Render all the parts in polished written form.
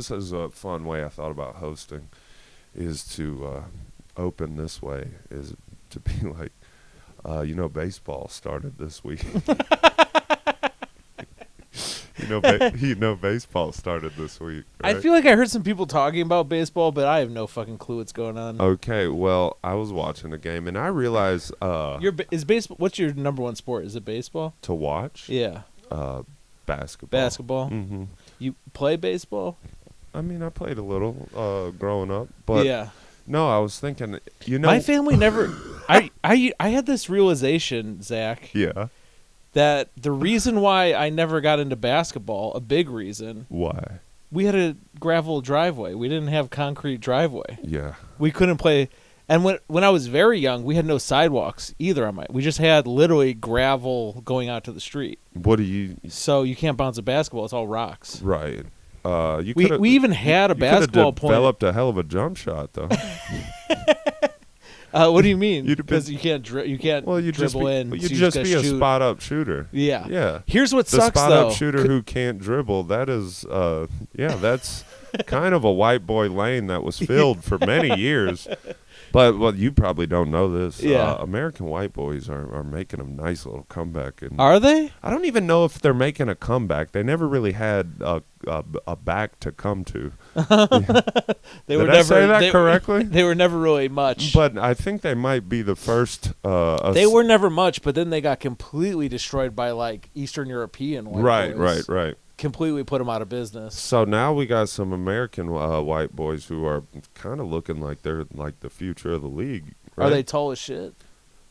this is a fun way I thought about hosting, is to open this way, is to be like, baseball started this week. Baseball started this week. Right? I feel like I heard some people talking about baseball, but I have no fucking clue what's going on. Okay, well, I was watching a game, and I realized... is baseball? What's your number one sport? Is it baseball? To watch? Yeah. Basketball. Basketball? Mm-hmm. You play baseball? I mean, I played a little growing up, but... Yeah. No, I was thinking, My family never... I had this realization, Zach. Yeah. That the reason why I never got into basketball, a big reason... Why? We had a gravel driveway. We didn't have concrete driveway. Yeah. We couldn't play... And when I was very young, we had no sidewalks either on we just had literally gravel going out to the street. What do you... So you can't bounce a basketball. It's all rocks. Right. We even had a basketball point. You developed a hell of a jump shot, though. What do you mean? Because you can't dribble in. You'd just be a spot-up shooter. Yeah. Yeah. Here's what sucks, though. The spot-up shooter who can't dribble, that is, that's kind of a white boy lane that was filled for many years. But you probably don't know this. Yeah. American white boys are making a nice little comeback. And are they? I don't even know if they're making a comeback. They never really had a back to come to. Did I say that correctly? They were never really much. But I think they might be the first. They were never much, but then they got completely destroyed by like Eastern European white boys. Right. Completely put them out of business. So now we got some American white boys who are kind of looking like they're like the future of the league. Right? Are they tall as shit?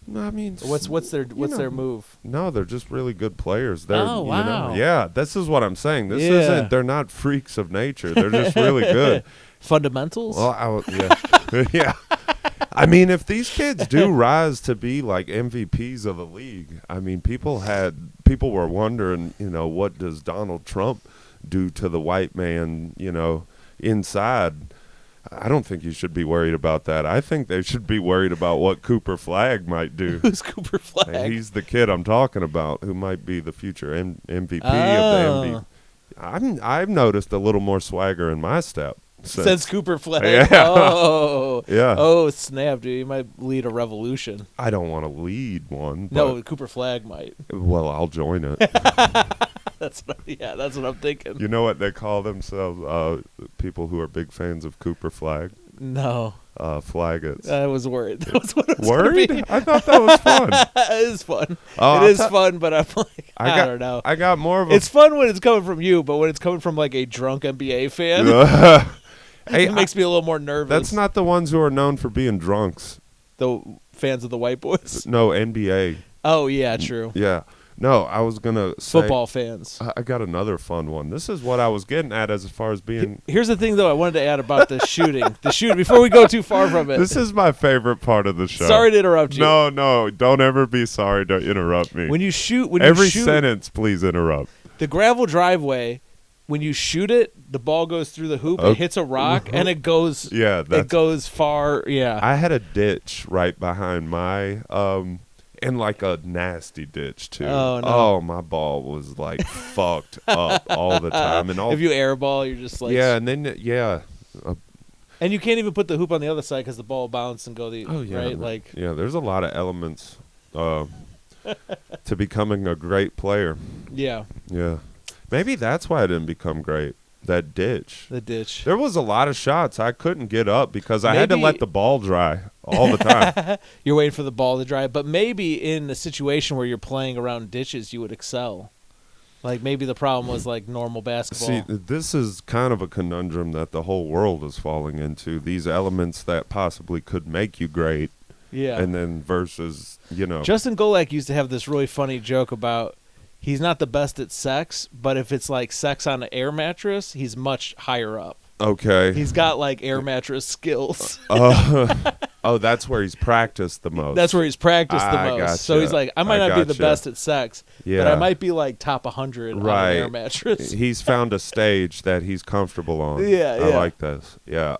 No, I mean, what's their move? No, they're just really good players. They're, oh wow! Yeah, this is what I'm saying. This isn't. They're not freaks of nature. They're just really good. Fundamentals. Well, yeah. I mean, if these kids do rise to be like MVPs of the league, I mean, people were wondering, what does Donald Trump do to the white man, inside? I don't think you should be worried about that. I think they should be worried about what Cooper Flagg might do. Who's Cooper Flagg? And he's the kid I'm talking about who might be the future MVP of the MVP. I've noticed a little more swagger in my step. Since Cooper Flagg. Yeah. Oh. Yeah. Oh, snap, dude. You might lead a revolution. I don't want to lead one. No, Cooper Flagg might. Well, I'll join it. That's what I'm thinking. You know what they call themselves, people who are big fans of Cooper Flagg? No. Flaggots. I was worried. That was what it was Worried? I thought that was fun. It is fun. Oh, it is fun, but I'm like, I don't know. I got more of a... It's fun when it's coming from you, but when it's coming from like a drunk NBA fan... It makes me a little more nervous. That's not the ones who are known for being drunks. The fans of the white boys? No, NBA. Oh, yeah, true. Yeah. No, I was going to say... Football fans. I got another fun one. This is what I was getting at as far as being... Here's the thing, though, I wanted to add about the shooting. Before we go too far from it. This is my favorite part of the show. Sorry to interrupt you. No, don't ever be sorry to interrupt me. When you shoot... Every sentence, please interrupt. The gravel driveway... When you shoot it, the ball goes through the hoop, it hits a rock, and it goes it goes far, yeah. I had a ditch right behind my, and like a nasty ditch, too. Oh, no. Oh, my ball was, like, fucked up all the time. And if you airball, you're just like... Yeah, and then, and you can't even put the hoop on the other side because the ball will bounce and go right? Like, yeah, there's a lot of elements to becoming a great player. Yeah. Yeah. Maybe that's why I didn't become great. That ditch. The ditch. There was a lot of shots I couldn't get up because I had to let the ball dry all the time. You're waiting for the ball to dry. But maybe in a situation where you're playing around ditches, you would excel. Like maybe the problem was like normal basketball. See, this is kind of a conundrum that the whole world is falling into. These elements that possibly could make you great. Yeah. And then versus, Justin Golak used to have this really funny joke about he's not the best at sex, but if it's like sex on an air mattress, he's much higher up. Okay. He's got like air mattress skills. Oh, that's where he's practiced the most. That's where he's practiced the most. Gotcha. So he's like, I might not be the best at sex, but I might be like top 100 on an air mattress. He's found a stage that he's comfortable on. Yeah. I like this. Yeah.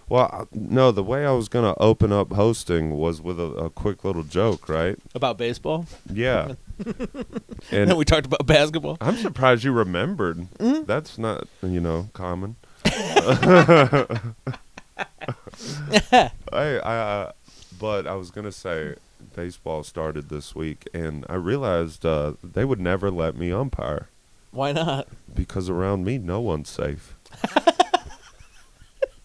Well, no, the way I was going to open up hosting was with a quick little joke, right? About baseball? Yeah. And then we talked about basketball. I'm surprised you remembered. That's not, common. But I was going to say baseball started this week, and I realized they would never let me umpire. Why not? Because around me, no one's safe.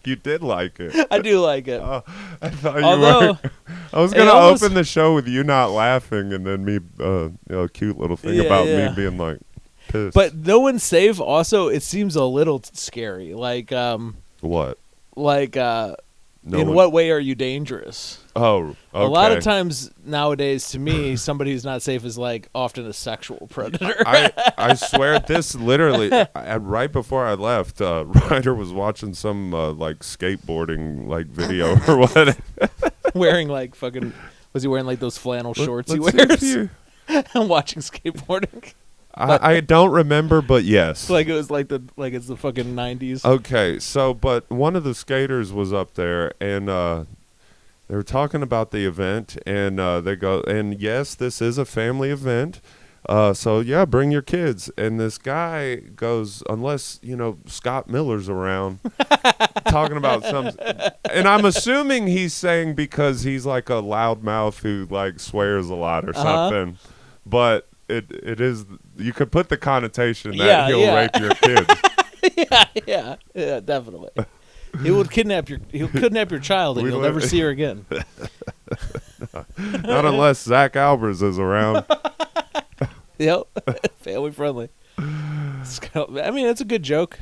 You did like it. I do like it. I thought Although, you were. I was going to open the show with you not laughing, and then me, a cute little thing about me being like pissed. But no one's safe. Also, it seems a little scary. Like what? Like what way are you dangerous? Oh, okay. A lot of times nowadays, to me, somebody who's not safe is like often a sexual predator. I swear this literally, right before I left, Ryder was watching some like skateboarding like video or what. Wearing like fucking, was he wearing like those flannel shorts he wears? I'm watching skateboarding. I don't remember, but yes. Like it was like it's the fucking 90s. Okay, so but one of the skaters was up there, and they were talking about the event, and they go, and yes, this is a family event, so yeah, bring your kids. And this guy goes, unless Scott Miller's around, talking about some, and I'm assuming he's saying because he's like a loudmouth who like swears a lot or something, but. It is, you could put the connotation that he'll rape your kids. yeah, definitely. He'll kidnap your child and you'll never see her again. Not unless Zach Albers is around. Yep, family friendly. I mean, it's a good joke.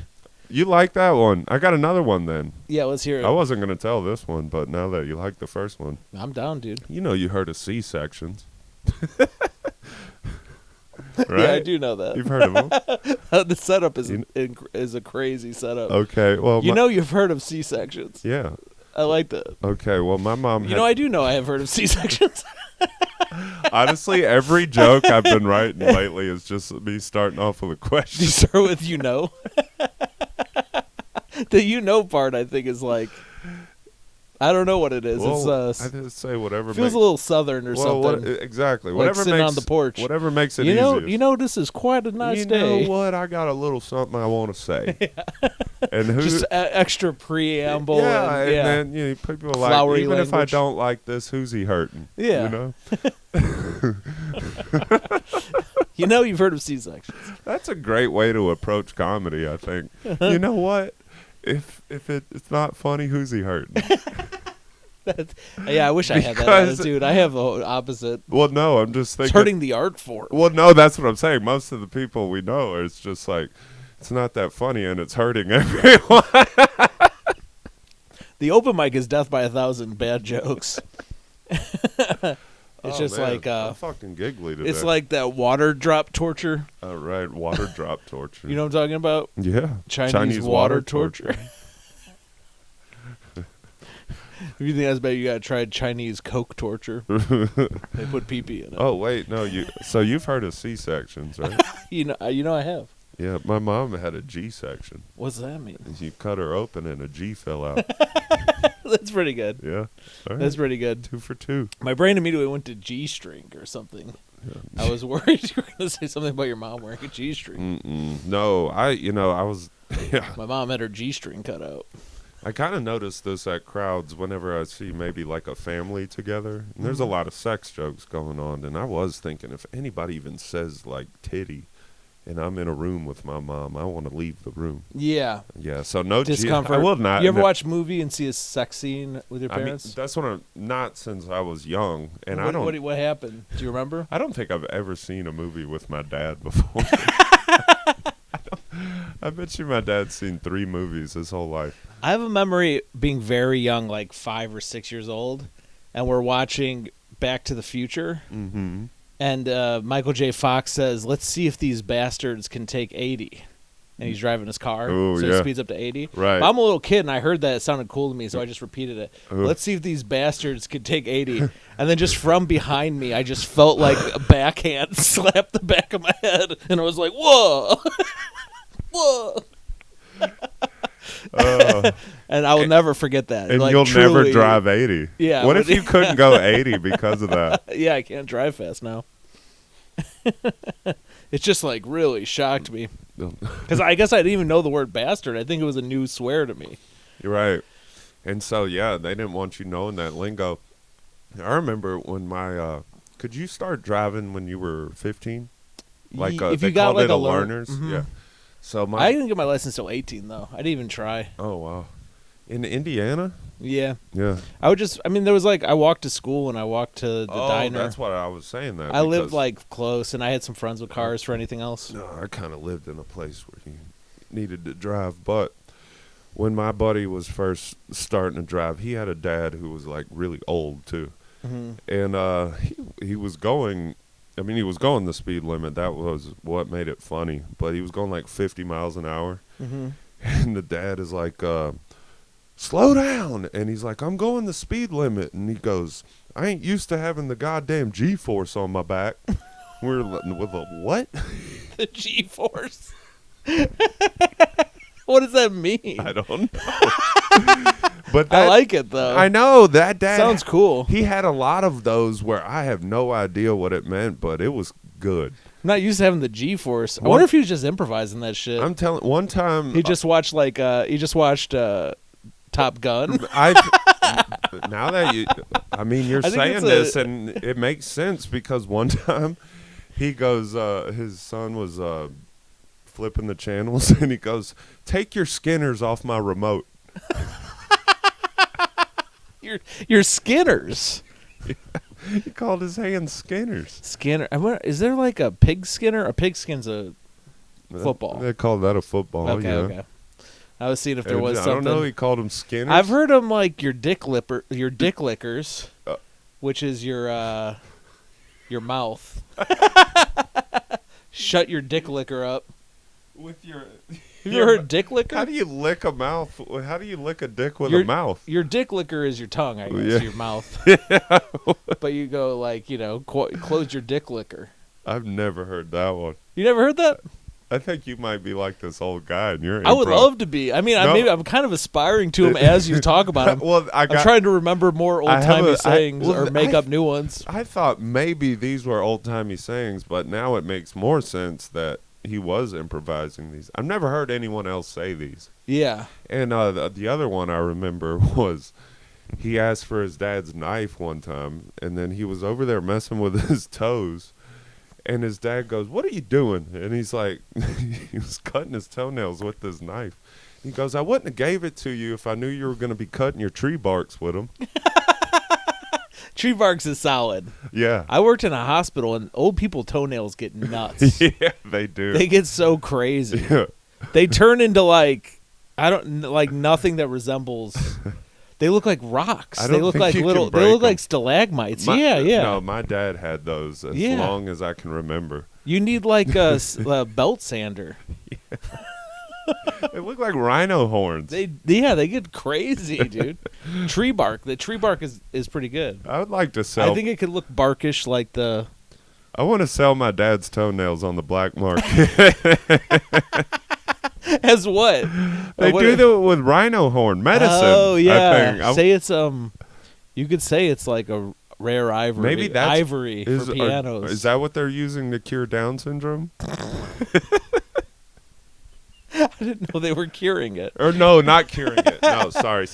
You like that one? I got another one then. Yeah, let's hear it. I wasn't going to tell this one, but now that you like the first one. I'm down, dude. You heard of C-sections. Right? Yeah, I do know that. You've heard of them. The setup is a crazy setup. Okay, well, you've heard of C-sections. Yeah, I like that. Okay, well, my mom. I do know I have heard of C-sections. Honestly, every joke I've been writing lately is just me starting off with a question. You start with The part I think is like. I don't know what it is. Well, I just say whatever. Feels a little southern or something. Exactly. Like whatever sitting makes on the porch. Whatever makes it easier. This is quite a nice You day. know what? I got a little something I want to say. And just extra preamble. Yeah, and then people are like, flowery even if I language. don't like this, who's he hurting? Yeah. You've heard of C-sections. That's a great way to approach comedy, I think. You know what? If it's not funny, who's he hurting? I wish I had that attitude. I have the opposite. Well, no, I'm just thinking. It's hurting the art form. Well, no, that's what I'm saying. Most of the people we know, it's just like, it's not that funny and it's hurting everyone. The open mic is death by 1,000 bad jokes. It's just man, like I'm fucking giggly today. It's like that water drop torture. Oh, right, water drop torture. You know what I'm talking about? Yeah, Chinese water torture. If you think that's bad, you gotta try Chinese Coke torture. They put pee-pee in it. Oh wait, no, so you've heard of C-sections, right? I have. Yeah, my mom had a G-section. What's that mean? You cut her open and a G fell out. That's pretty good. Yeah, all right. That's pretty good. 2 for 2. My brain immediately went to G-string or something. Yeah. I was worried you were going to say something about your mom wearing a G-string. No, I was. Yeah. My mom had her G-string cut out. I kind of notice this at crowds whenever I see maybe like a family together. And there's a lot of sex jokes going on. And I was thinking if anybody even says like titty and I'm in a room with my mom, I want to leave the room. Yeah. Yeah, so no discomfort. I will not. You ever watch a movie and see a sex scene with your parents? I mean, that's what I'm not since I was young. And what happened? Do you remember? I don't think I've ever seen a movie with my dad before. I bet you my dad's seen 3 movies his whole life. I have a memory being very young, like 5 or 6 years old, and we're watching Back to the Future. Mm-hmm. And Michael J. Fox says, "Let's see if these bastards can take 80." And he's driving his car, so he speeds up to 80. Right. But I'm a little kid, and I heard that it sounded cool to me, so I just repeated it. Let's see if these bastards can take 80. And then just from behind me, I just felt like a backhand slap the back of my head, and I was like, whoa. Whoa. And I will never forget that. And like, you'll truly, never drive 80. Yeah. What if you couldn't go 80 because of that? Yeah, I can't drive fast now. It just like really shocked me. Because I guess I didn't even know the word bastard. I think it was a new swear to me. You're right. And so, yeah, they didn't want you knowing that lingo. I remember when could you start driving when you were 15? Like if they you got called like it a learners? Mm-hmm. Yeah. So I didn't get my license till 18 though. I didn't even try. Oh, wow. In Indiana? Yeah. Yeah. There was like, I walked to school and I walked to the diner. That's what I was saying that. I lived like close and I had some friends with cars for anything else. No, I kind of lived in a place where you needed to drive. But when my buddy was first starting to drive, he had a dad who was like really old too. Mm-hmm. And he was going, he was going the speed limit. That was what made it funny. But he was going like 50 miles an hour. Mm-hmm. And the dad is like, slow down. And he's like, I'm going the speed limit. And he goes, I ain't used to having the goddamn G-force on my back. We're with a what? The G-force. What does that mean? I don't know. But I like it though. I know that dad sounds cool. He had a lot of those where I have no idea what it meant, but it was good. I'm not used to having the G-force. I wonder if he was just improvising that shit. I'm telling. One time he just watched Top Gun. Now that you're saying this, and it makes sense because one time he goes, his son was flipping the channels, and he goes, "Take your Skinners off my remote." Your Skinners. He called his hands Skinners. Skinner. Is there like a pig skinner? A pig skin's a football. They called that a football. Okay. I was seeing if there was something. I don't know. He called them Skinners. I've heard them like your dick lickers, which is your mouth. Shut your dick licker up. With your. Have you ever heard dick licker? How do you lick a mouth? How do you lick a dick with a mouth? Your dick licker is your tongue, I guess. Yeah. Your mouth. But you go like, close your dick licker. I've never heard that one. You never heard that? I think you might be like this old guy, and you're. I would love to be. I'm kind of aspiring to him as you talk about him. Well, I'm trying to remember more old-timey sayings or make up new ones. I thought maybe these were old-timey sayings, but now it makes more sense that he was improvising these. I've never heard anyone else say these. Yeah. And the other one I remember was he asked for his dad's knife one time, and then he was over there messing with his toes. And his dad goes, "What are you doing?" And he's like, he was cutting his toenails with this knife. He goes, "I wouldn't have gave it to you if I knew you were going to be cutting your tree barks with them." Tree barks is solid. Yeah. I worked in a hospital, and old people toenails get nuts. Yeah, they do. They get so crazy. Yeah. They turn into nothing that resembles. They look like rocks. They look like little. They look like stalagmites. Yeah. No, my dad had those as long as I can remember. You need like a belt sander. Yeah. They look like rhino horns. They get crazy, dude. Tree bark. The tree bark is pretty good. I would like to sell. I think it could look barkish like the. I want to sell my dad's toenails on the black market. As what? They do that with rhino horn medicine. Oh yeah. I think. Say it's you could say it's like a rare ivory. Maybe that's ivory for pianos. Is that what they're using to cure Down syndrome? I didn't know they were curing it. Or no, not curing it. No, sorry,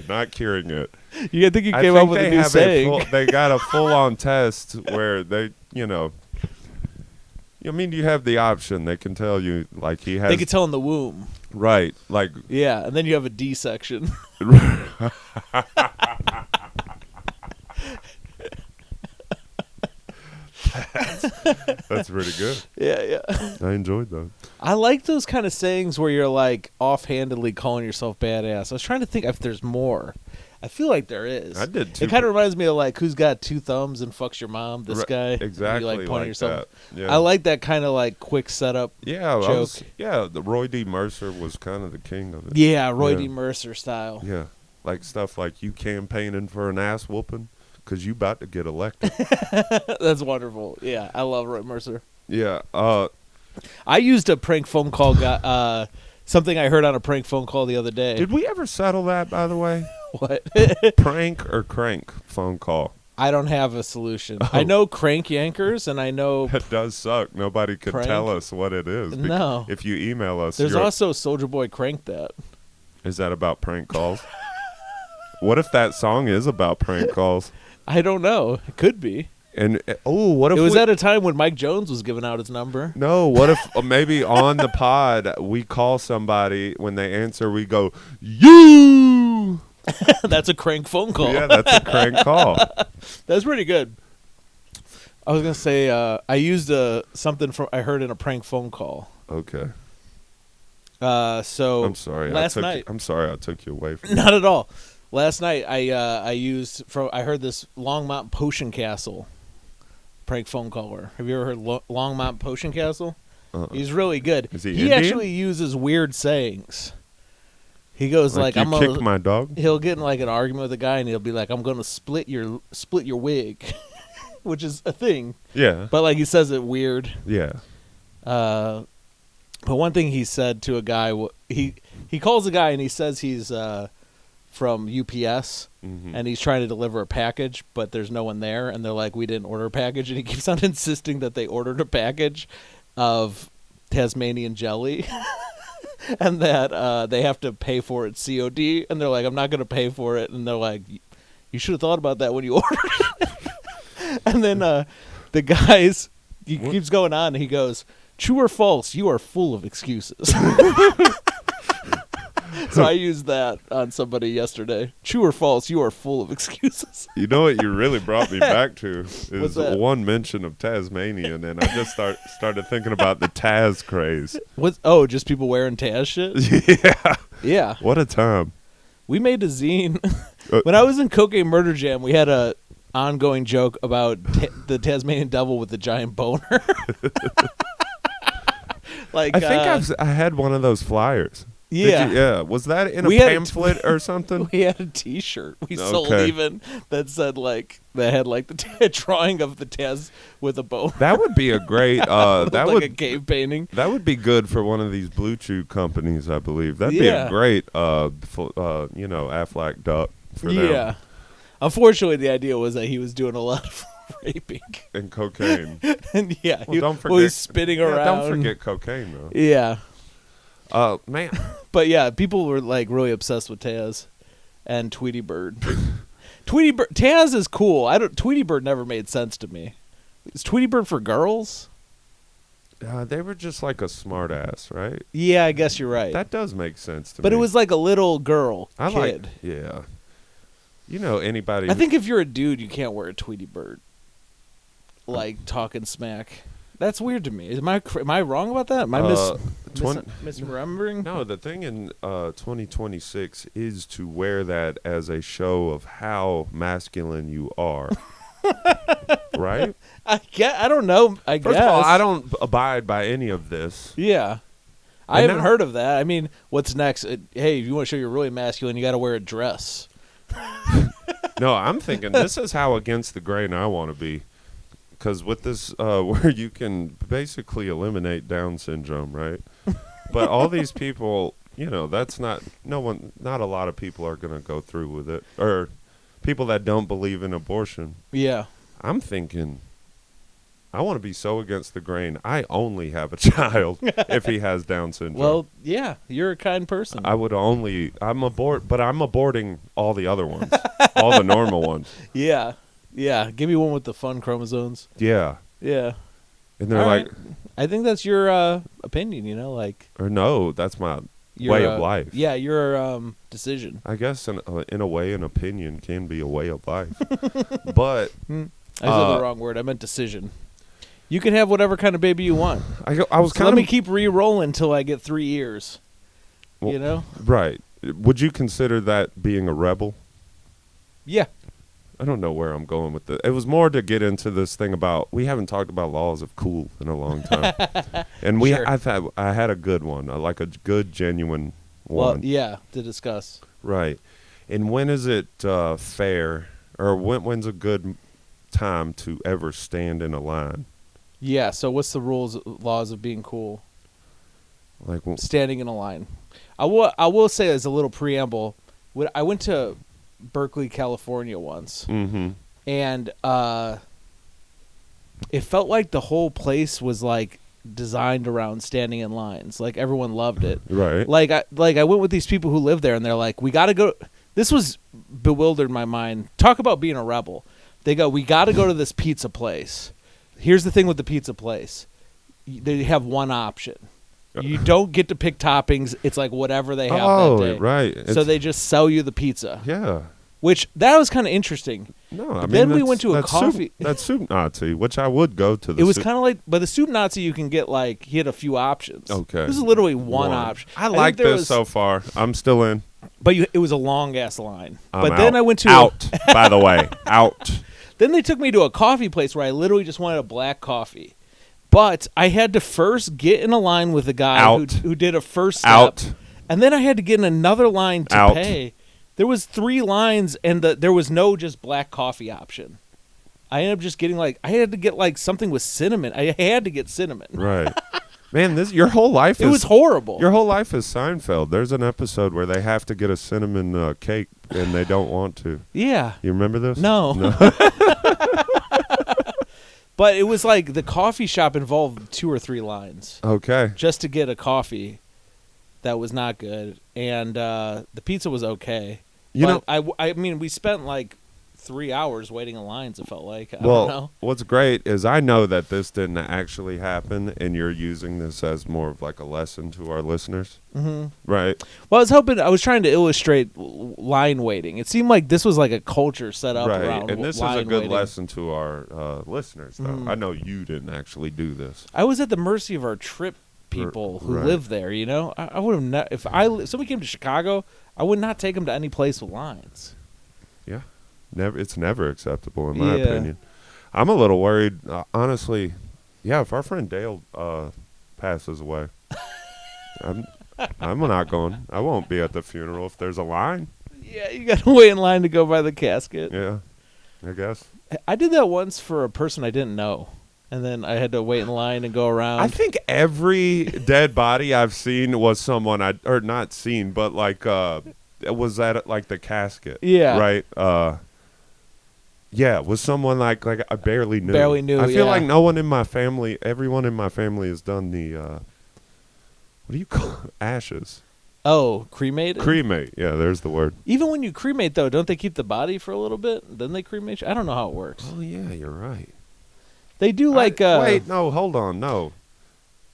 not curing it. I think you came up with a new saying. They got a full-on test where they, you have the option. They can tell you, like, he has. They could tell in the womb. Right, like. Yeah, and then you have a D section. That's pretty good. Yeah. I enjoyed that. I like those kind of sayings where you're like offhandedly calling yourself badass. I was trying to think if there's more. I feel like there is. I did too. It kind of reminds me of like who's got two thumbs and fucks your mom. This guy. Exactly. You like pointing yourself. That. Yeah. I like that kind of like quick setup. Yeah. Joke. The Roy D. Mercer was kind of the king of it. Yeah, Roy D. Mercer style. Yeah, like stuff like you campaigning for an ass whooping because you about to get elected. That's wonderful. Yeah, I love Roy Mercer. Yeah. I used a prank phone call Something I heard on a prank phone call the other day. Did we ever settle that, by the way? What? Prank or crank phone call? I don't have a solution. Oh. I know crank yankers, and I know It does suck. Nobody could Prank? tell us what it is. No. If you email us. There's also Soulja Boy Crank That. Is that about prank calls? What if that song is about prank calls? I don't know. It could be. And what if It was at a time when Mike Jones was giving out his number. No, what if maybe on the pod we call somebody, when they answer we go, "You." That's a crank phone call. Yeah, that's a crank call. That's pretty good. I was gonna say I used something I heard in a prank phone call. Okay. So I'm sorry. Last night, I'm sorry I took you away from. Not at all. Last night I heard this Longmont Potion Castle prank phone caller. Have you ever heard Longmont Potion Castle? He's really good. Is he He Indian? actually uses weird sayings. He goes like you I'm kicked my dog. He'll get in like an argument with a guy and he'll be like, I'm gonna split your wig, which is a thing. Yeah. But like he says it weird. Yeah. But one thing he said to a guy, he calls a guy and he says he's from UPS and he's trying to deliver a package, but there's no one there, and they're like, we didn't order a package, and he keeps on insisting that they ordered a package of Tasmanian jelly. And that they have to pay for it COD, and they're like, I'm not going to pay for it, and they're like, you should have thought about that when you ordered it. And then the guys, he keeps going on, and he goes, true or false, you are full of excuses. So I used that on somebody yesterday. True or false, you are full of excuses. You know what you really brought me back to is that? one mention of Tasmanian, and I just started thinking about the Taz craze. Just people wearing Taz shit? Yeah. Yeah. What a time. We made a zine. When I was in Cocaine Murder Jam, we had a ongoing joke about the Tasmanian devil with the giant boner. Like I think I had one of those flyers. Yeah. Yeah. Was that in a pamphlet or something? We had a T-shirt we sold even that said that had the drawing of the Taz with a boner. That would be a great. A cave painting. That would be good for one of these Blue Chew companies, I believe. That'd be a great, Aflac duck for them. Yeah. Unfortunately, the idea was that he was doing a lot of raping and cocaine. And yeah, don't forget, he was spinning around. Don't forget cocaine though. Yeah. Man. But yeah, people were like really obsessed with Taz and Tweety Bird. Taz is cool. Tweety Bird never made sense to me. Is Tweety Bird for girls? They were just like a smart ass, right? Yeah, I guess you're right. That does make sense to me. But it was like a little girl kid. Yeah. You know, anybody. I think if you're a dude, you can't wear a Tweety Bird. Like talking smack. That's weird to me. Am I wrong about that? Am I misremembering? No, the thing in 2026 is to wear that as a show of how masculine you are. Right? I don't know. First of all, I don't abide by any of this. Yeah. I haven't heard of that. I mean, what's next? Hey, if you want to show you're really masculine, you got to wear a dress. No, I'm thinking this is how against the grain I want to be. Because with this, where you can basically eliminate Down syndrome, right? But all these people, that's not a lot of people are going to go through with it. Or people that don't believe in abortion. Yeah. I'm thinking, I want to be so against the grain. I only have a child if he has Down syndrome. Well, yeah, you're a kind person. but I'm aborting all the other ones, all the normal ones. Yeah. Yeah, give me one with the fun chromosomes. Yeah. Yeah. And they're right. I think that's your opinion, Or no, that's my way of life. Yeah, your decision. I guess in a way, an opinion can be a way of life. But I said the wrong word. I meant decision. You can have whatever kind of baby you want. Let me keep re-rolling until I get 3 years. Well, Right. Would you consider that being a rebel? Yeah. I don't know where I'm going with this. It was more to get into this thing about, we haven't talked about laws of cool in a long time. And Sure. I had a good one, like a good, genuine one. Well, yeah, to discuss. Right. And when is it fair, or when's a good time to ever stand in a line? Yeah, so what's the laws of being cool? Like standing in a line. I will say as a little preamble, I went to Berkeley, California once, and it felt like the whole place was like designed around standing in lines. Like everyone loved it. Right. Like I went with these people who live there, and they're like, we got to go. This was bewildered my mind. Talk about being a rebel. They go, we got to go to this pizza place. Here's the thing with the pizza place. They have one option. You don't get to pick toppings. It's like whatever they have that day. Right. So they just sell you the pizza. Yeah. Which, that was kind of interesting. No, I mean, then we went to a coffee. That's Soup Nazi, which I would go to. It was kind of like, but the Soup Nazi, you can get like, he had a few options. Okay. This is literally one option. I like this so far. I'm still in. But it was a long-ass line. I'm then out. I went to... Out, by the way. Out. Then they took me to a coffee place where I literally just wanted a black coffee. But I had to first get in a line with a guy who did a first step. Out. And then I had to get in another line to Out. pay. There was 3 lines, and there was no just black coffee option. I ended up just getting I had to get something with cinnamon. I had to get cinnamon. Right. Man, your whole life It was horrible. Your whole life is Seinfeld. There's an episode where they have to get a cinnamon cake, and they don't want to. Yeah. You remember this? No. But it was like the coffee shop involved 2 or 3 lines. Okay. Just to get a coffee that was not good. And the pizza was okay. I mean, we spent 3 hours waiting in lines, it felt like. I don't know. What's great is I know that this didn't actually happen, and you're using this as more of a lesson to our listeners. Mm-hmm. Right. Well, I was trying to illustrate line waiting. It seemed like this was a culture set up around and this is a good waiting. lesson to our listeners, though. Mm-hmm. I know you didn't actually do this. I was at the mercy of our trip people who live there, I would have if somebody came to Chicago, I would not take them to any place with lines. Yeah. It's never acceptable in my opinion. I'm a little worried, honestly. Yeah, if our friend Dale passes away, I'm not going. I won't be at the funeral if there's a line. Yeah, you got to wait in line to go by the casket. Yeah, I guess. I did that once for a person I didn't know, and then I had to wait in line and go around. I think every dead body I've seen was someone or not seen, but it was at the casket. Yeah. Right. Yeah, it was someone I barely knew. Barely knew, I feel like no one in my family, everyone in my family has done the, what do you call it? Ashes. Oh, cremated? Cremate, yeah, there's the word. Even when you cremate, though, don't they keep the body for a little bit? Then they cremate you? I don't know how it works. Oh, yeah, you're right. They do wait, no, hold on, no.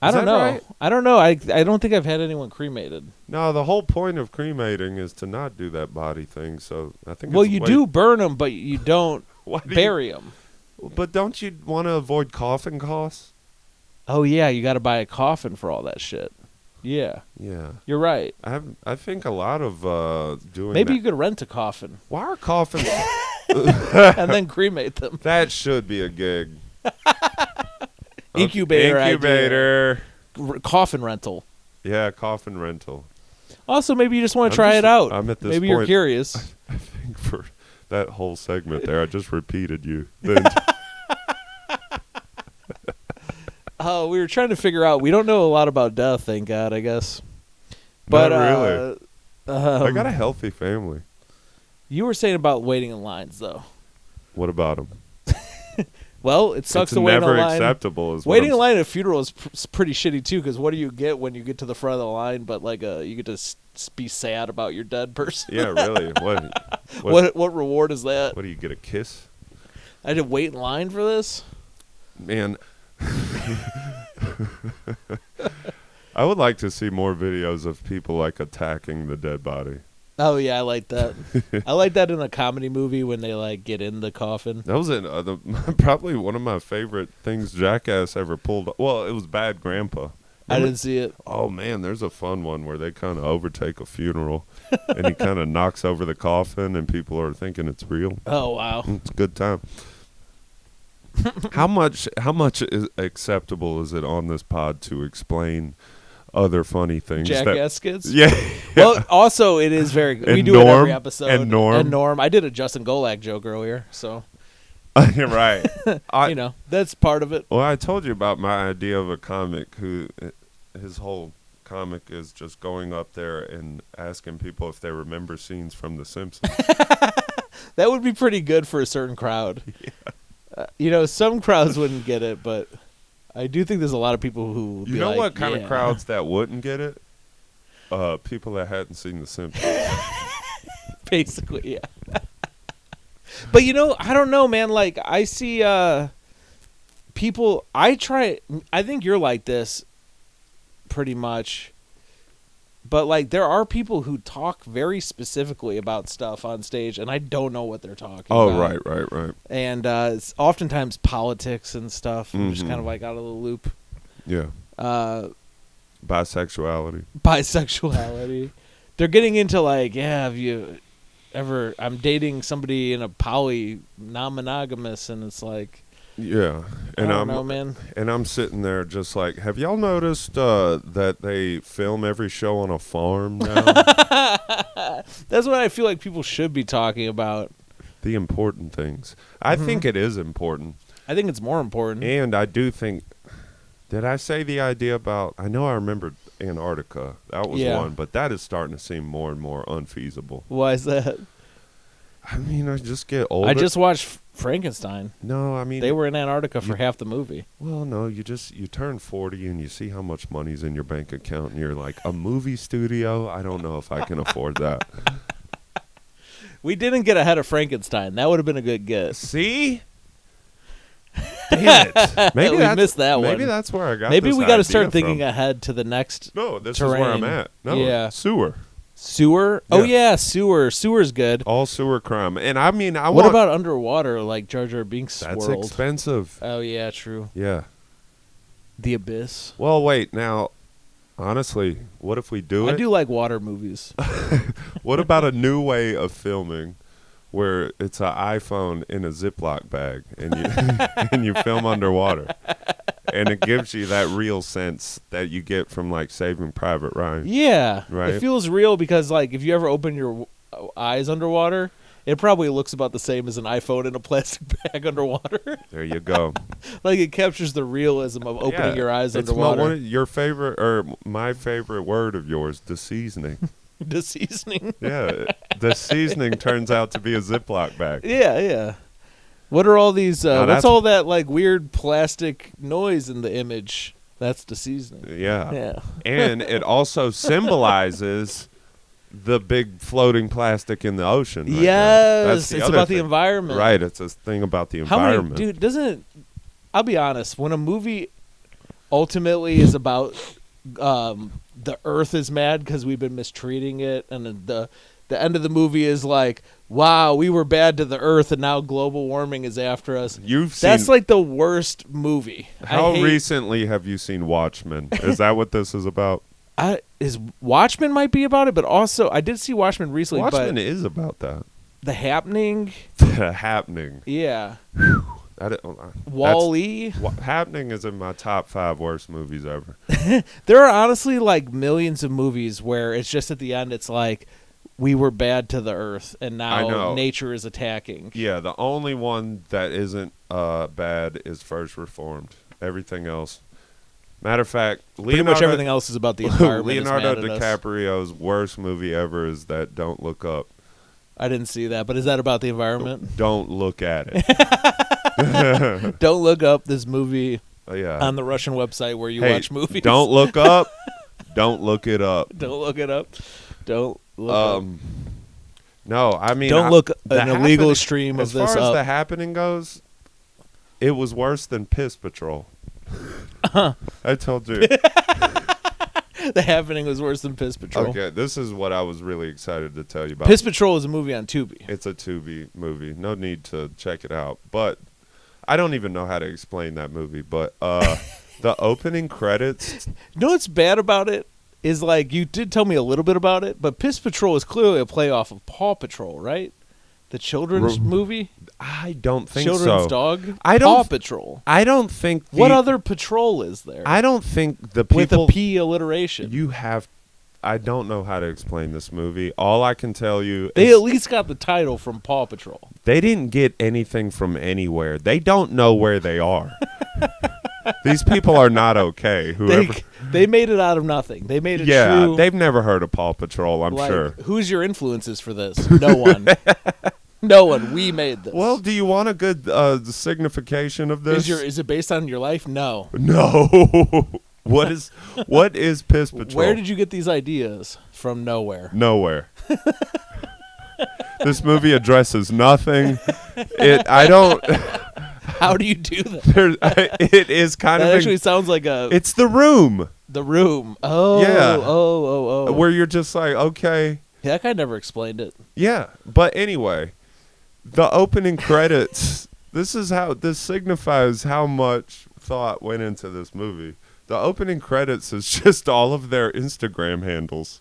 I don't know. Right? I don't know. I don't think I've had anyone cremated. No, the whole point of cremating is to not do that body thing. So I think. Well, you do burn them, but you don't bury them. But don't you want to avoid coffin costs? Oh yeah, you got to buy a coffin for all that shit. Yeah. Yeah. You're right. I think a lot of doing. Maybe you could rent a coffin. Why are coffins? And then cremate them. That should be a gig. Incubator. Coffin rental. Yeah, coffin rental. Also, maybe you just want to try it out. I'm at this maybe point, you're curious. I think for that whole segment there, I just repeated you. Oh, we were trying to figure out. We don't know a lot about death, thank God, I guess. But not really. I got a healthy family. You were saying about waiting in lines, though. What about them? Well, it sucks to wait in a line. It's never acceptable. Waiting in line at a funeral is pretty shitty, too, because what do you get when you get to the front of the line but you get to be sad about your dead person? Yeah, really. What reward is that? What do you get, a kiss? I had to wait in line for this? Man. I would like to see more videos of people attacking the dead body. Oh, yeah, I like that. I like that in a comedy movie when they, get in the coffin. That was probably one of my favorite things Jackass ever pulled. Well, it was Bad Grandpa. I didn't see it. Oh, man, there's a fun one where they kind of overtake a funeral, and he kind of knocks over the coffin, and people are thinking it's real. Oh, wow. It's a good time. How much is acceptable is it on this pod to explain other funny things? Jackass skits? Yeah. Well, also, it is very good. We do Norm, it every episode. And Norm. I did a Justin Golak joke earlier, so. You're right. That's part of it. Well, I told you about my idea of a comic who his whole comic is just going up there and asking people if they remember scenes from The Simpsons. That would be pretty good for a certain crowd. Yeah. Some crowds wouldn't get it, but I do think there's a lot of people who would You be know like, what kind yeah. of crowds that wouldn't get it? People that hadn't seen The Simpsons. Basically, yeah. But I don't know, man. Like I see people. I think you're like this, pretty much. But like, there are people who talk very specifically about stuff on stage, and I don't know what they're talking about. Oh, right. And it's oftentimes politics and stuff. I'm just kind of like out of the loop. Yeah. Bisexuality. They're getting into like, have you ever? I'm dating somebody in a non-monogamous, and it's like, yeah. And I don't know, man. And I'm sitting there just like, have y'all noticed that they film every show on a farm now? That's what I feel like people should be talking about. The important things. I think it is important. I think it's more important. And I do think, did I say the idea about, I know I remembered Antarctica. That was one, but that is starting to seem more and more unfeasible. Why is that? I mean, I just get older. I just watched Frankenstein. No, I mean, they were in Antarctica for half the movie. Well, no, you turn 40 and you see how much money's in your bank account and you're like, a movie studio? I don't know if I can afford that. We didn't get ahead of Frankenstein. That would have been a good guess. See? Damn it. Maybe we missed that one. Maybe that's where I got Maybe we got to start thinking from. Ahead to the next No, this terrain. is where I'm at. No, yeah. Sewer. Sewer? Yeah. Oh, yeah, sewer. Sewer's good. All sewer crime. And I mean, What about underwater, like Jar Jar Binks' That's world? expensive. Oh, yeah, true. Yeah. The Abyss. Well, wait. Now, honestly, what if we do it? I do like water movies. What about a new way of filming where it's an iPhone in a Ziploc bag and you and you film underwater? And it gives you that real sense that you get from, like, Saving Private Ryan. Yeah. Right? It feels real because, like, if you ever open your eyes underwater, it probably looks about the same as an iPhone in a plastic bag underwater. There you go. Like, it captures the realism of opening your eyes underwater. Your favorite, or my favorite word of yours, the seasoning. The seasoning. Yeah. The seasoning turns out to be a Ziploc bag. Yeah. What are all these? Now what's all that like weird plastic noise in the image? That's the seasoning. Yeah. And it also symbolizes the big floating plastic in the ocean. Right yes, it's about the environment. Right, it's a thing about the environment. I'll be honest, when a movie ultimately is about the Earth is mad because we've been mistreating it, and the end of the movie is like, wow, we were bad to the Earth, and now global warming is after us. That's like the worst movie. How recently have you seen Watchmen? Is that what this is about? Watchmen might be about it, but also I did see Watchmen recently. Watchmen is about that. The Happening. The Happening. Yeah. Wall-E. Happening is in my top 5 worst movies ever. There are honestly like millions of movies where it's just at the end it's like, we were bad to the Earth, and now nature is attacking. Yeah, the only one that isn't bad is First Reformed. Everything else. Matter of fact, pretty much everything else is about the environment. Leonardo DiCaprio's worst movie ever is that Don't Look Up. I didn't see that, but is that about the environment? Don't look at it. Don't look up this movie yeah. on the Russian website where you watch movies. Don't look up. Don't look it up. Don't look it up. Don't look up. No, I mean, don't look an illegal stream of this up. As far as The Happening goes, it was worse than Piss Patrol. I told you. The Happening was worse than Piss Patrol. Okay, this is what I was really excited to tell you about. Piss Patrol is a movie on Tubi. It's a Tubi movie. No need to check it out. But I don't even know how to explain that movie. But the opening credits. You know what's bad about it? Is like, you did tell me a little bit about it, but Piss Patrol is clearly a playoff of Paw Patrol, right? The children's movie? I don't think Children's so. Dog? Paw Patrol. I don't think... What other patrol is there? I don't think the people... With a P alliteration. I don't know how to explain this movie. All I can tell you They at least got the title from Paw Patrol. They didn't get anything from anywhere. They don't know where they are. These people are not okay. They made it out of nothing. They made it true. They've never heard of Paw Patrol, I'm sure. Who's your influences for this? No one. No one. We made this. Well, do you want a good signification of this? Is it based on your life? No. No. What is Piss Patrol? Where did you get these ideas? From nowhere. Nowhere. This movie addresses nothing. I don't. How do you do that? It is kind that of. Actually sounds like a. It's The Room. The Room. Oh. Yeah. Oh. Where you're just like, okay. Yeah, that guy never explained it. Yeah, but anyway, the opening credits. This signifies how much thought went into this movie. The opening credits is just all of their Instagram handles.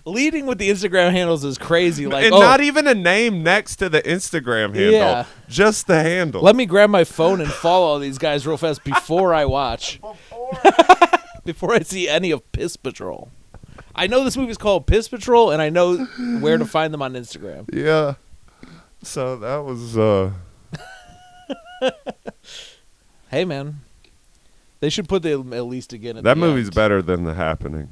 Leading with the Instagram handles is crazy. And not even a name next to the Instagram handle. Yeah. Just the handle. Let me grab my phone and follow these guys real fast before I watch. Before I see any of Piss Patrol. I know this movie's called Piss Patrol, and I know where to find them on Instagram. Yeah. So that was... Hey, man. They should put the at least again at that the movie's end. better than The Happening.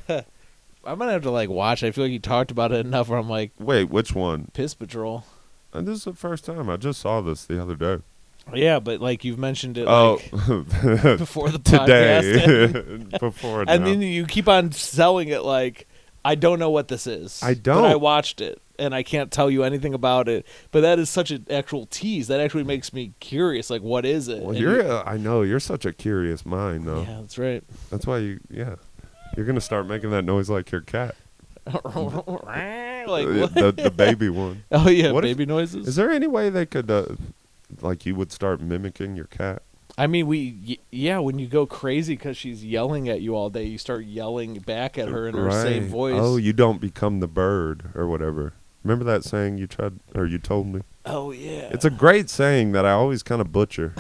I'm going to have to, watch. I feel like you talked about it enough where I'm like... Wait, which one? Piss Patrol. And this is the first time. I just saw this the other day. Yeah, but, you've mentioned it, before the today. podcast. Before and then you keep on selling it I don't know what this is. I don't. But I watched it, and I can't tell you anything about it. But that is such an actual tease. That actually makes me curious. What is it? Well, I know. You're such a curious mind, though. Yeah, that's right. That's why you're going to start making that noise like your cat. The baby one. Oh, yeah, what baby noises. Is there any way they could, you would start mimicking your cat? I mean, when you go crazy because she's yelling at you all day, you start yelling back at her in her same voice. Oh, you don't become the bird or whatever. Remember that saying you told me? Oh, yeah. It's a great saying that I always kind of butcher.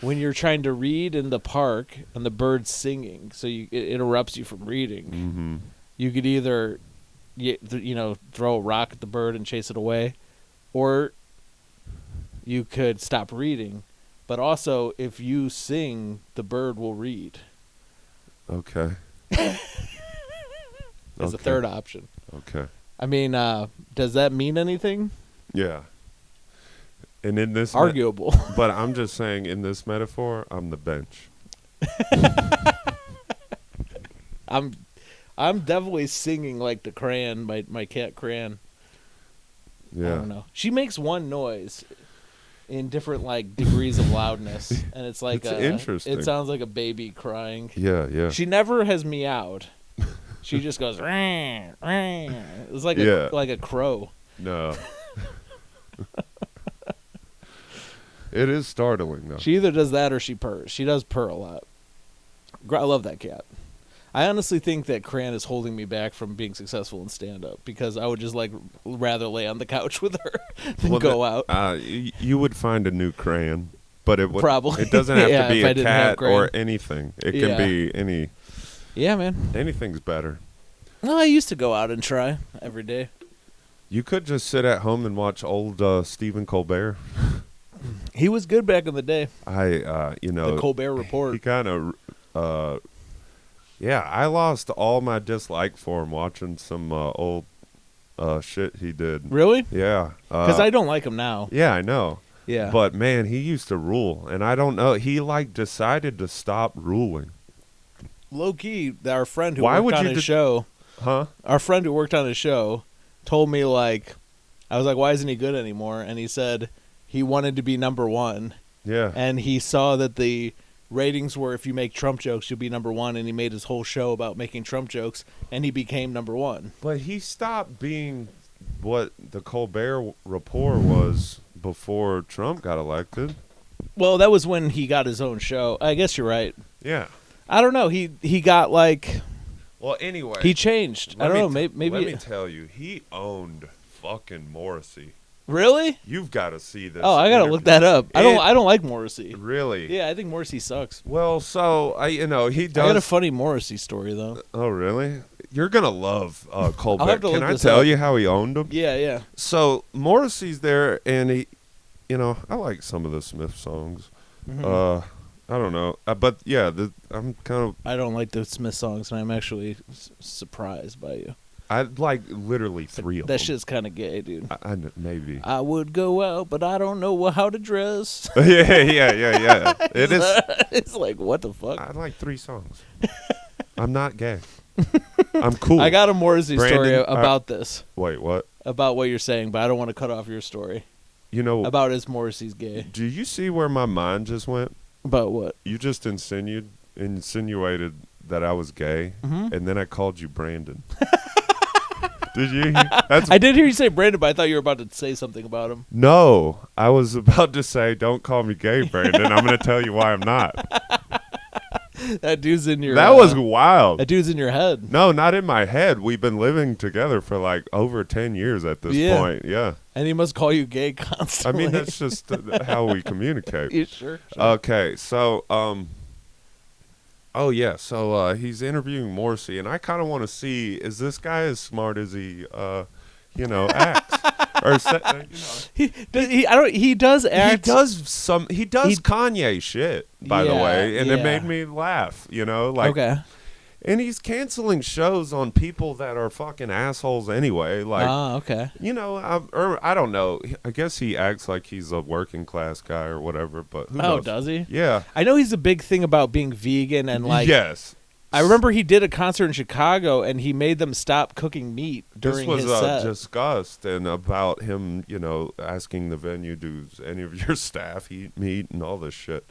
When you're trying to read in the park and the bird's singing, so it interrupts you from reading, mm-hmm. you could either, throw a rock at the bird and chase it away, or you could stop reading. But also, if you sing, the bird will read. Okay. As a third option. Okay. I mean, does that mean anything? Yeah. And in this... Arguable. But I'm just saying, in this metaphor, I'm the bench. I'm definitely singing like the Crayon, my cat Crayon. Yeah. I don't know. She makes one noise in different degrees of loudness, and it's it's interesting. It sounds like a baby crying. Yeah. She never has meowed. She just goes. It's like a crow. No. It is startling though. She either does that or she purrs. She does purr a lot. I love that cat. I honestly think that Cran is holding me back from being successful in stand-up because I would just rather lay on the couch with her than go out. You would find a new Cran, but it would probably. It doesn't have to be a cat or or anything. It can be any. Yeah, man. Anything's better. No, I used to go out and try every day. You could just sit at home and watch old Stephen Colbert. He was good back in the day. The Colbert Report. He kind of. I lost all my dislike for him watching some old shit he did. Really? Yeah. Because I don't like him now. Yeah, I know. Yeah. But, man, he used to rule. And I don't know. He, decided to stop ruling. Low-key, our friend who worked on his show. Huh? Our friend who worked on his show told me, I was like, why isn't he good anymore? And he said he wanted to be number one. Yeah. And he saw that the ratings were if you make Trump jokes, you'll be number one, and he made his whole show about making Trump jokes, and he became number one. But he stopped being what the Colbert Report was before Trump got elected. Well, that was when he got his own show. I guess you're right. Yeah. I don't know. He got Well, anyway. He changed. I don't know. Maybe. Let me tell you, he owned fucking Morrissey. Really? You've got to see this. Oh, I got to look that up. I don't like Morrissey. Really? Yeah, I think Morrissey sucks. Well, so he does. I got a funny Morrissey story though. Oh, really? You're gonna love Colbert. I'll have to Can look I this tell up. you how he owned him? Yeah. So Morrissey's there, and I like some of the Smith songs. Mhm. I don't know, but yeah, I'm kind of. I don't like the Smith songs, and I'm actually surprised by you. I like literally 3 of them. That shit's kind of gay, dude. Maybe. I would go out, but I don't know how to dress. yeah. It is. It's like, what the fuck? I like 3 songs. I'm not gay. I'm cool. I got a Morrissey story Brandon, about this. Wait, what? About what you're saying, but I don't want to cut off your story. About his Morrissey's gay. Do you see where my mind just went? About what? You just insinuated that I was gay, and then I called you Brandon. Did you? I did hear you say Brandon, but I thought you were about to say something about him. No, I was about to say, don't call me gay, Brandon. I'm going to tell you why I'm not. That dude's in your... That was wild. That dude's in your head. No, not in my head. We've been living together for like over 10 years at this point. Yeah. And he must call you gay constantly. I mean, that's just how we communicate. Yeah, sure. Okay, so... Oh, yeah. So he's interviewing Morrissey, and I kind of want to see, is this guy as smart as he, acts? He does act. He does Kanye shit, by the way, and it made me laugh, Okay. And he's canceling shows on people that are fucking assholes anyway. Like, okay. I don't know. I guess he acts like he's a working class guy or whatever, but who knows? Does he? Yeah. I know he's a big thing about being vegan and like. Yes. I remember he did a concert in Chicago and he made them stop cooking meat during his set. This was discussed and about him, asking the venue, does any of your staff eat meat and all this shit.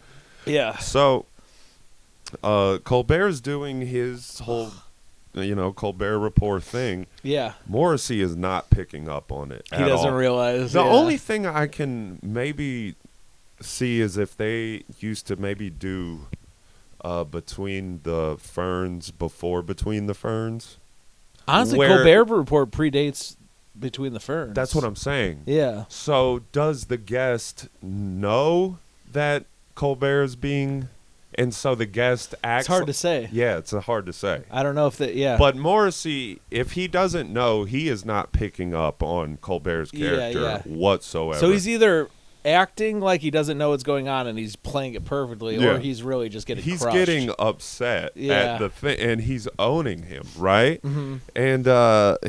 Yeah. So. Colbert's doing his whole, Colbert Report thing. Yeah. Morrissey is not picking up on it. He doesn't realize. The only thing I can maybe see is if they used to maybe do Between the Ferns before Between the Ferns. Honestly, Colbert Report predates Between the Ferns. That's what I'm saying. Yeah. So does the guest know that Colbert is being... And so the guest acts... It's hard to say. Yeah, it's hard to say. I don't know if that... Yeah. But Morrissey, if he doesn't know, he is not picking up on Colbert's character whatsoever. So he's either acting like he doesn't know what's going on and he's playing it perfectly, or he's really just getting crushed. He's getting upset at the thing, and he's owning him, right? Mm-hmm. And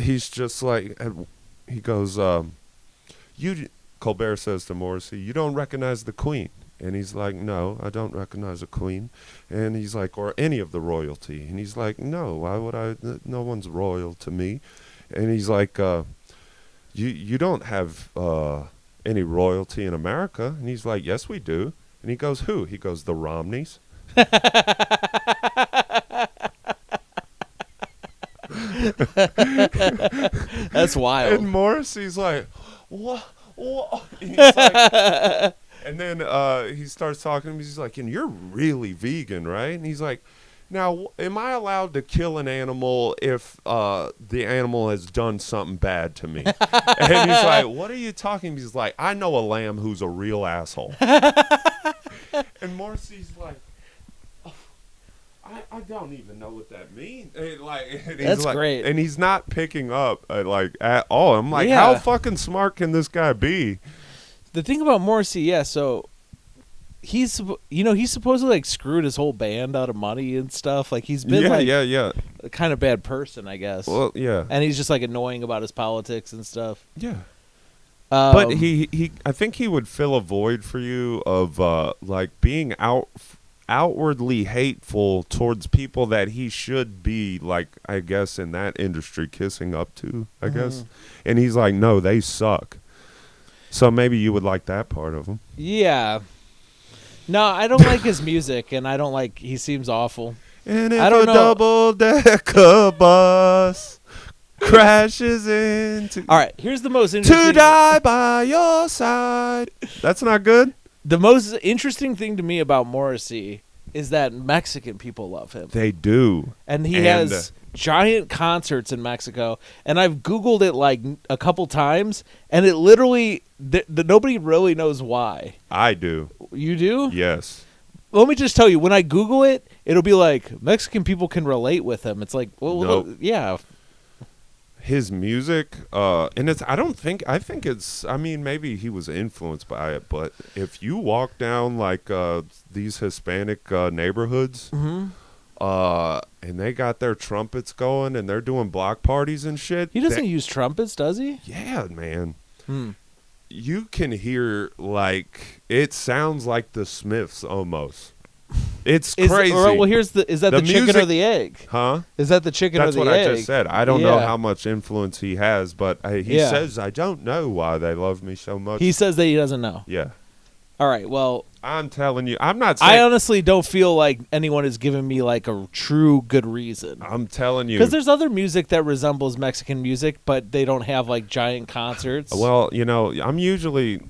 he's just like... He goes... Colbert says to Morrissey, you don't recognize the Queen. And he's like, no, I don't recognize a queen. And he's like, or any of the royalty. And he's like, no, why would I? No one's royal to me. And he's like, you don't have any royalty in America. And he's like, yes, we do. And he goes, who? He goes, the Romneys. That's wild. And Morrissey's like, what? He's like... And then he starts talking to me. He's like, and you're really vegan, right? And he's like, now, am I allowed to kill an animal if the animal has done something bad to me? And he's like, what are you talking? He's like, I know a lamb who's a real asshole. And Morrissey's like, oh, I don't even know what that means. And that's great. And he's not picking up at all. I'm like, how fucking smart can this guy be? The thing about Morrissey, so he's supposedly like screwed his whole band out of money and stuff. Like he's been a kind of bad person, I guess. Well, yeah. And he's just like annoying about his politics and stuff. Yeah. But I think he would fill a void for you of like being outwardly hateful towards people that he should be, like, I guess in that industry kissing up to, I guess. And he's like, no, they suck. So maybe you would like that part of him. Yeah. No, I don't like his music, and I don't like... He seems awful. And if a double-decker bus crashes into... All right, here's the most interesting... To die by your side. That's not good? The most interesting thing to me about Morrissey is that Mexican people love him. They do. And he has giant concerts in Mexico, and I've Googled it like a couple times, and it literally nobody really knows why. I do. You do? Yes. Let me just tell you, when I Google it, it'll be like Mexican people can relate with him. It's like, well, nope. Yeah. his music, and I think it's, I mean, maybe he was influenced by it, but if you walk down like these Hispanic neighborhoods, and they got their trumpets going and they're doing block parties and shit. He doesn't use trumpets, does he? Yeah, man. You can hear, like, it sounds like the Smiths almost. It's crazy. Is that the chicken music, or the egg? Huh? Is that the chicken or the egg? That's what I just said. I don't know how much influence he has, but he says, I don't know why they love me so much. He says that he doesn't know. Yeah. All right, well. I'm telling you, I'm not saying. I honestly don't feel like anyone is giving me like a true good reason. I'm telling you. Because there's other music that resembles Mexican music, but they don't have like giant concerts. Well, you know, I'm usually,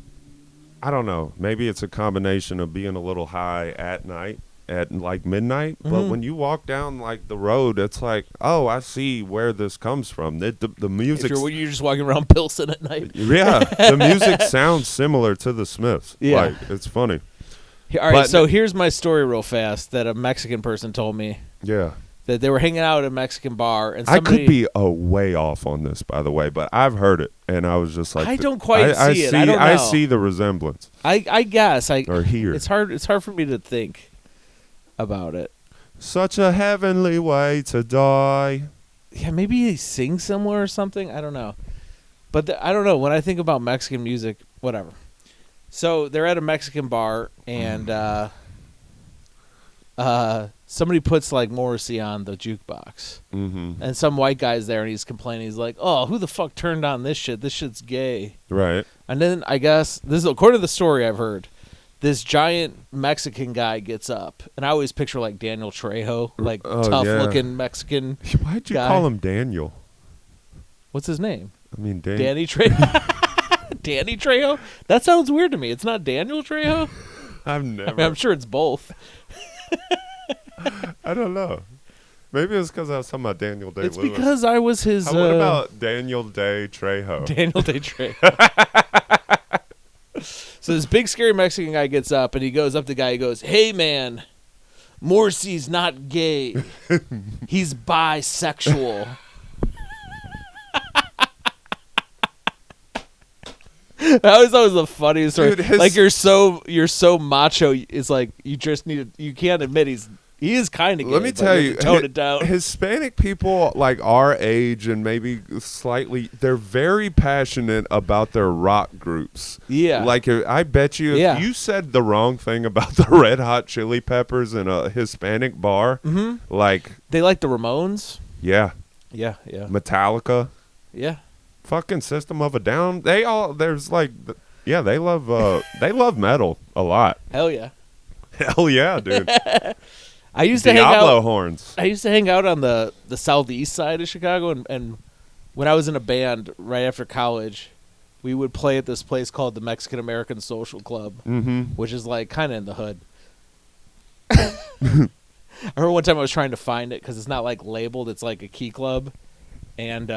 I don't know, maybe it's a combination of being a little high at night, at like midnight. But when you walk down like the road, it's like, oh, I see where this comes from. The music. You're just walking around Pilsen at night. Yeah, the music sounds similar to the Smiths. Yeah. Like, it's funny. All right, so here's my story real fast that a Mexican person told me. Yeah. That they were hanging out at a Mexican bar. And I could be way off on this, by the way, but I've heard it, and I was just like, I don't quite see it. I don't know. I see the resemblance. I guess. Or hear. It's hard for me to think about it. Such a heavenly way to die. Yeah, maybe he sings somewhere or something. I don't know. But I don't know. When I think about Mexican music, whatever. So they're at a Mexican bar, and somebody puts like Morrissey on the jukebox, and some white guy's there, and he's complaining. He's like, "Oh, who the fuck turned on this shit? This shit's gay." Right. And then I guess this is according to the story I've heard. This giant Mexican guy gets up, and I always picture like Daniel Trejo, like tough-looking Mexican. Why'd you call him Daniel? What's his name? I mean, Danny Trejo. Danny Trejo? That sounds weird to me. It's not Daniel Trejo? I'm sure it's both. I don't know. Maybe it's because I was talking about Daniel Day Lewis. It's because I was his... what about Daniel Day Trejo? Daniel Day Trejo. So this big scary Mexican guy gets up, and he goes up to the guy. He goes, "Hey, man, Morrissey's not gay. He's bisexual." I always thought it was the funniest story. Dude, like you're so macho. It's like you just you can't admit he is kind of gay. Let me tell you, tone it down. Hispanic people like our age and maybe slightly, they're very passionate about their rock groups. Yeah, like I bet you, if you said the wrong thing about the Red Hot Chili Peppers in a Hispanic bar, like they like the Ramones. Yeah, Metallica. Yeah. Fucking System of a Down. They love metal a lot. Hell yeah. Hell yeah, dude. I used to hang out. Diablo horns. I used to hang out on the southeast side of Chicago, and when I was in a band right after college, we would play at this place called the Mexican American Social Club, which is like kind of in the hood. I remember one time I was trying to find it because it's not like labeled. It's like a key club, and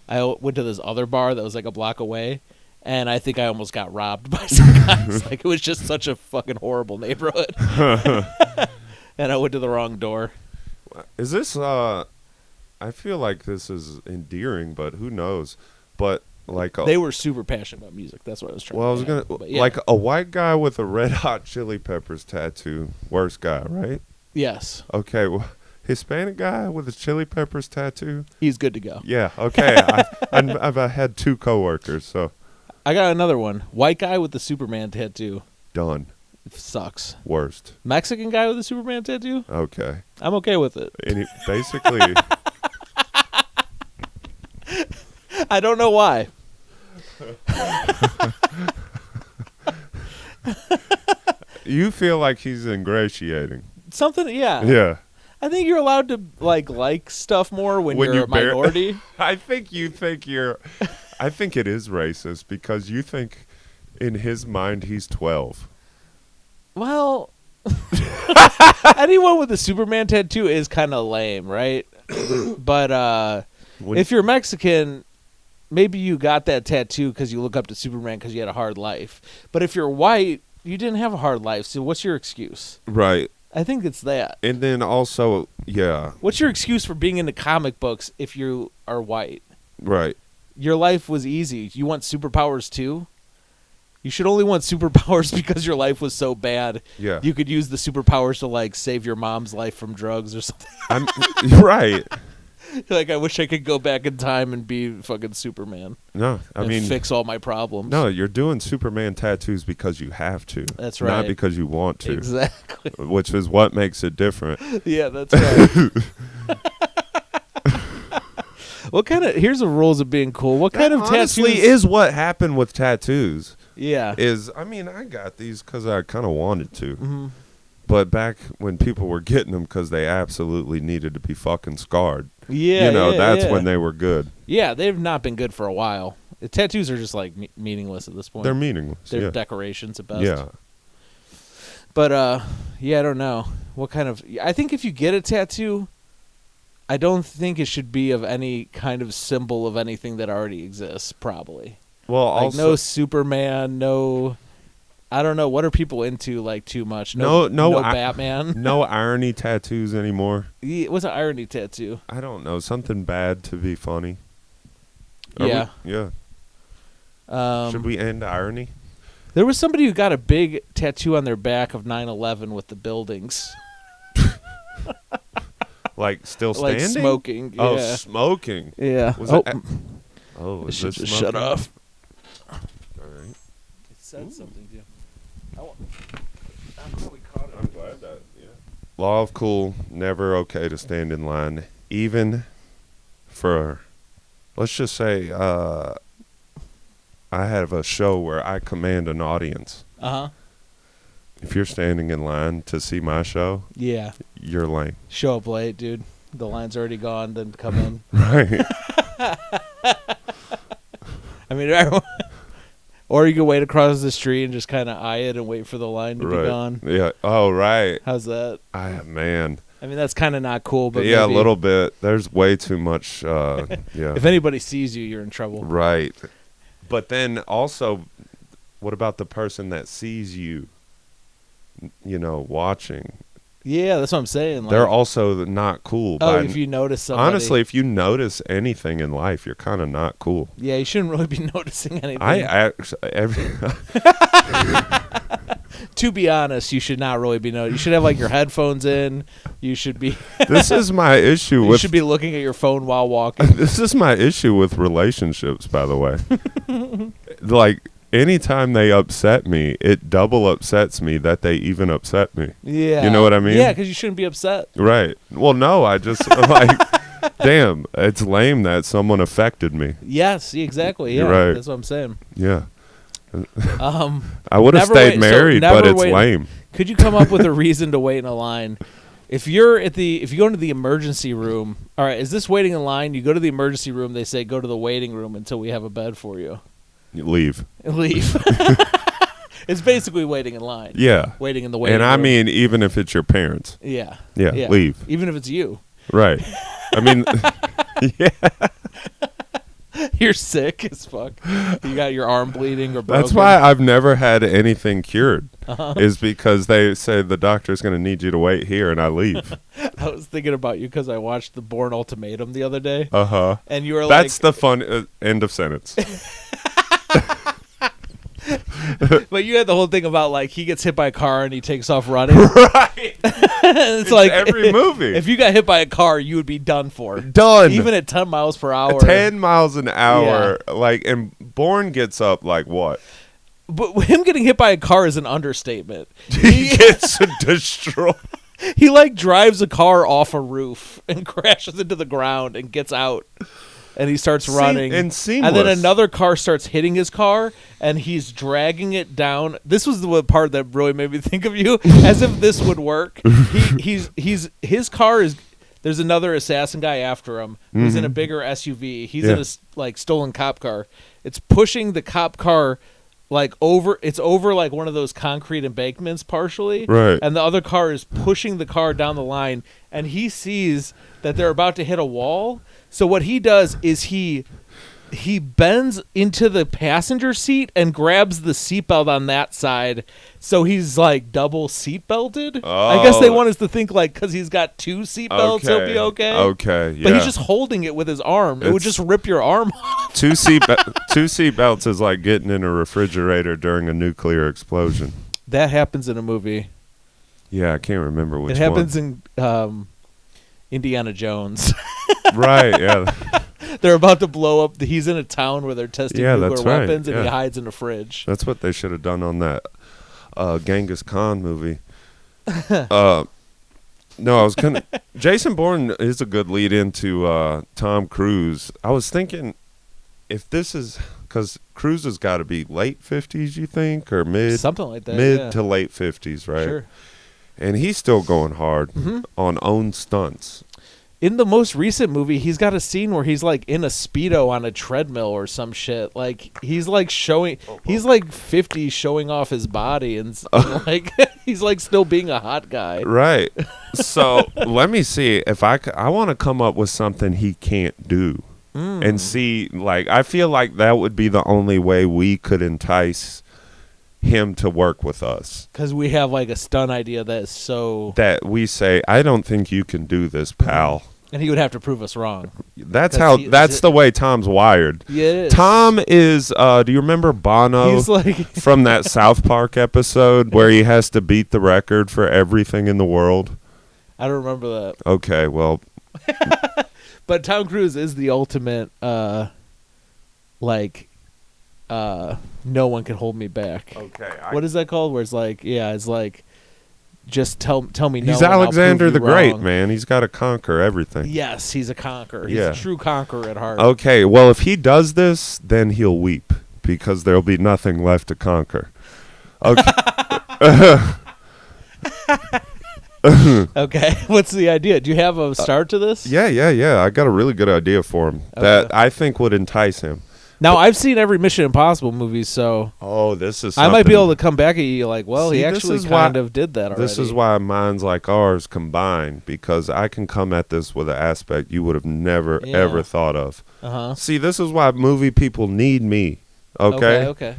I went to this other bar that was like a block away, and I think I almost got robbed by some guys. Like, it was just such a fucking horrible neighborhood. And I went to the wrong door. Is this, I feel like this is endearing, but who knows? But, like... they were super passionate about music. That's what I was trying to I was going to... Like, a white guy with a Red Hot Chili Peppers tattoo, worst guy, right? Yes. Okay, well... Hispanic guy with a Chili Peppers tattoo? He's good to go. Yeah, okay. I've had two coworkers, so... I got another one. White guy with the Superman tattoo. Done. It sucks. Worst. Mexican guy with a Superman tattoo? Okay. I'm okay with it. Basically... I don't know why. You feel like he's ingratiating. Something, yeah. Yeah. I think you're allowed to like stuff more when you're a minority. I think it is racist because you think in his mind he's 12. Well, anyone with a Superman tattoo is kind of lame, right? But if you're Mexican, maybe you got that tattoo because you look up to Superman because you had a hard life. But if you're white, you didn't have a hard life, so what's your excuse? Right. I think it's that. And then also, yeah. What's your excuse for being into comic books if you are white? Right. Your life was easy. You want superpowers too? You should only want superpowers because your life was so bad. Yeah. You could use the superpowers to like save your mom's life from drugs or something. Right. Like, I wish I could go back in time and be fucking Superman. No, I mean, fix all my problems. No, you're doing Superman tattoos because you have to. That's right. Not because you want to. Exactly. Which is what makes it different. Yeah, that's right. What kind of? Here's the rules of being cool. What kind of honestly tattoos is what happened with tattoos? Yeah. I mean, I got these because I kind of wanted to. Mm-hmm. But back when people were getting them because they absolutely needed to be fucking scarred. Yeah. That's when they were good. Yeah, they've not been good for a while. Tattoos are just like meaningless at this point. They're meaningless. They're decorations at best. Yeah. But I don't know what kind of. I think if you get a tattoo, I don't think it should be of any kind of symbol of anything that already exists. Probably. Well, like also no Superman, no. I don't know, what are people into like too much? No Batman. No irony tattoos anymore. What's an irony tattoo? I don't know, something bad to be funny. Yeah. Should we end irony? There was somebody who got a big tattoo on their back of 9/11 with the buildings. Like still standing? Like smoking. Yeah. Oh, smoking. Yeah. Was is should this just smoking? shut off. All right. It said something to you. I'm glad that, Law of cool, never okay to stand in line, even for, let's just say, I have a show where I command an audience. Uh-huh. If you're standing in line to see my show, yeah, you're lame. Show up late, dude. The line's already gone, then come in. Right. I mean, or you can wait across the street and just kind of eye it and wait for the line to be gone. Yeah. Oh, right. How's that? Man. I mean, that's kind of not cool, but yeah, maybe a little bit. There's way too much. Yeah. If anybody sees you, you're in trouble. Right. But then also, what about the person that sees you, watching? Yeah, that's what I'm saying. Like, they're also not cool. If you notice somebody. Honestly, if you notice anything in life, you're kind of not cool. Yeah, you shouldn't really be noticing anything. To be honest, you should not really be noticing. You should have like your headphones in. You should be. This is my issue You should be looking at your phone while walking. This is my issue with relationships, by the way. Like, anytime they upset me, it double upsets me that they even upset me. Yeah. You know what I mean? Yeah, because you shouldn't be upset. Right. Well, no, I just, like, damn, it's lame that someone affected me. Yes, exactly. Yeah, You're right. That's what I'm saying. Yeah. I would have stayed married, but it's lame. Could you come up with a reason to wait in a line? If you go into the emergency room, all right, is this waiting in line? You go to the emergency room, they say go to the waiting room until we have a bed for you. You leave. It's basically waiting in line. Yeah. Waiting in the waiting room. And I mean, even if it's your parents. Yeah. Yeah, leave. Even if it's you. Right. I mean, yeah. You're sick as fuck. You got your arm bleeding or broken. That's why I've never had anything cured. Is because they say the doctor's going to need you to wait here, and I leave. I was thinking about you because I watched The Bourne Ultimatum the other day. Uh-huh. And you were That's the fun end of sentence. But you had the whole thing about like he gets hit by a car and he takes off running. Right. it's like every movie. If you got hit by a car, you would be done for. Done. Even at 10 miles per hour. 10 miles an hour. Yeah. Like, and Bourne gets up like what? But him getting hit by a car is an understatement. He gets destroyed. He like drives a car off a roof and crashes into the ground and gets out. And he starts running. And seamless. And then another car starts hitting his car, and he's dragging it down. This was the part that really made me think of you, as if this would work. His car is. There's another assassin guy after him who's in a bigger SUV. He's in a like stolen cop car. It's pushing the cop car like over. It's over like one of those concrete embankments partially. Right. And the other car is pushing the car down the line, and he sees that they're about to hit a wall. So what he does is he he bends into the passenger seat and grabs the seatbelt on that side, so he's like double seatbelted. I guess they want us to think like because he's got two seatbelts, he'll be okay. Okay, yeah. But he's just holding it with his arm. It would just rip your arm off. Two seatbelts is like getting in a refrigerator during a nuclear explosion. That happens in a movie. Yeah, I can't remember which one. It happens in Indiana Jones. Right, yeah. They're about to blow up. He's in a town where they're testing nuclear weapons, right. and he hides in a fridge. That's what they should have done on that Genghis Khan movie. No, I was kind of... Jason Bourne is a good lead into Tom Cruise. I was thinking, if this is... Because Cruise has got to be late 50s, you think? Or mid? Something like that, Mid to late 50s, right? Sure. And he's still going hard on own stunts. In the most recent movie, he's got a scene where he's like in a Speedo on a treadmill or some shit. Like he's like showing, he's like 50 showing off his body and like he's like still being a hot guy. Right. So let me see if I want to come up with something he can't do and see, like, I feel like that would be the only way we could entice him to work with us. Because we have like a stunt idea that is so... That we say, I don't think you can do this, pal. And he would have to prove us wrong. That's the way Tom's wired. Yeah, it is. Tom is, do you remember Bono He's like from that South Park episode where he has to beat the record for everything in the world? I don't remember that. Okay, well. But Tom Cruise is the ultimate, no one can hold me back. Okay. What is that called? Where it's like, it's like, just tell me no. He's Alexander the Great, wrong. man. He's got to conquer everything. Yes, he's a conqueror. He's a true conqueror at heart. Okay, well, if he does this, then he'll weep because there'll be nothing left to conquer. Okay. Okay, what's the idea? Do you have a start to this? Yeah. I got a really good idea for him that I think would entice him. Now, I've seen every Mission Impossible movie, so... Oh, this is I might be able to come back at you like, well, he actually kind of did that already. This is why minds like ours combine, because I can come at this with an aspect you would have never, ever thought of. Uh-huh. See, this is why movie people need me, okay? Okay.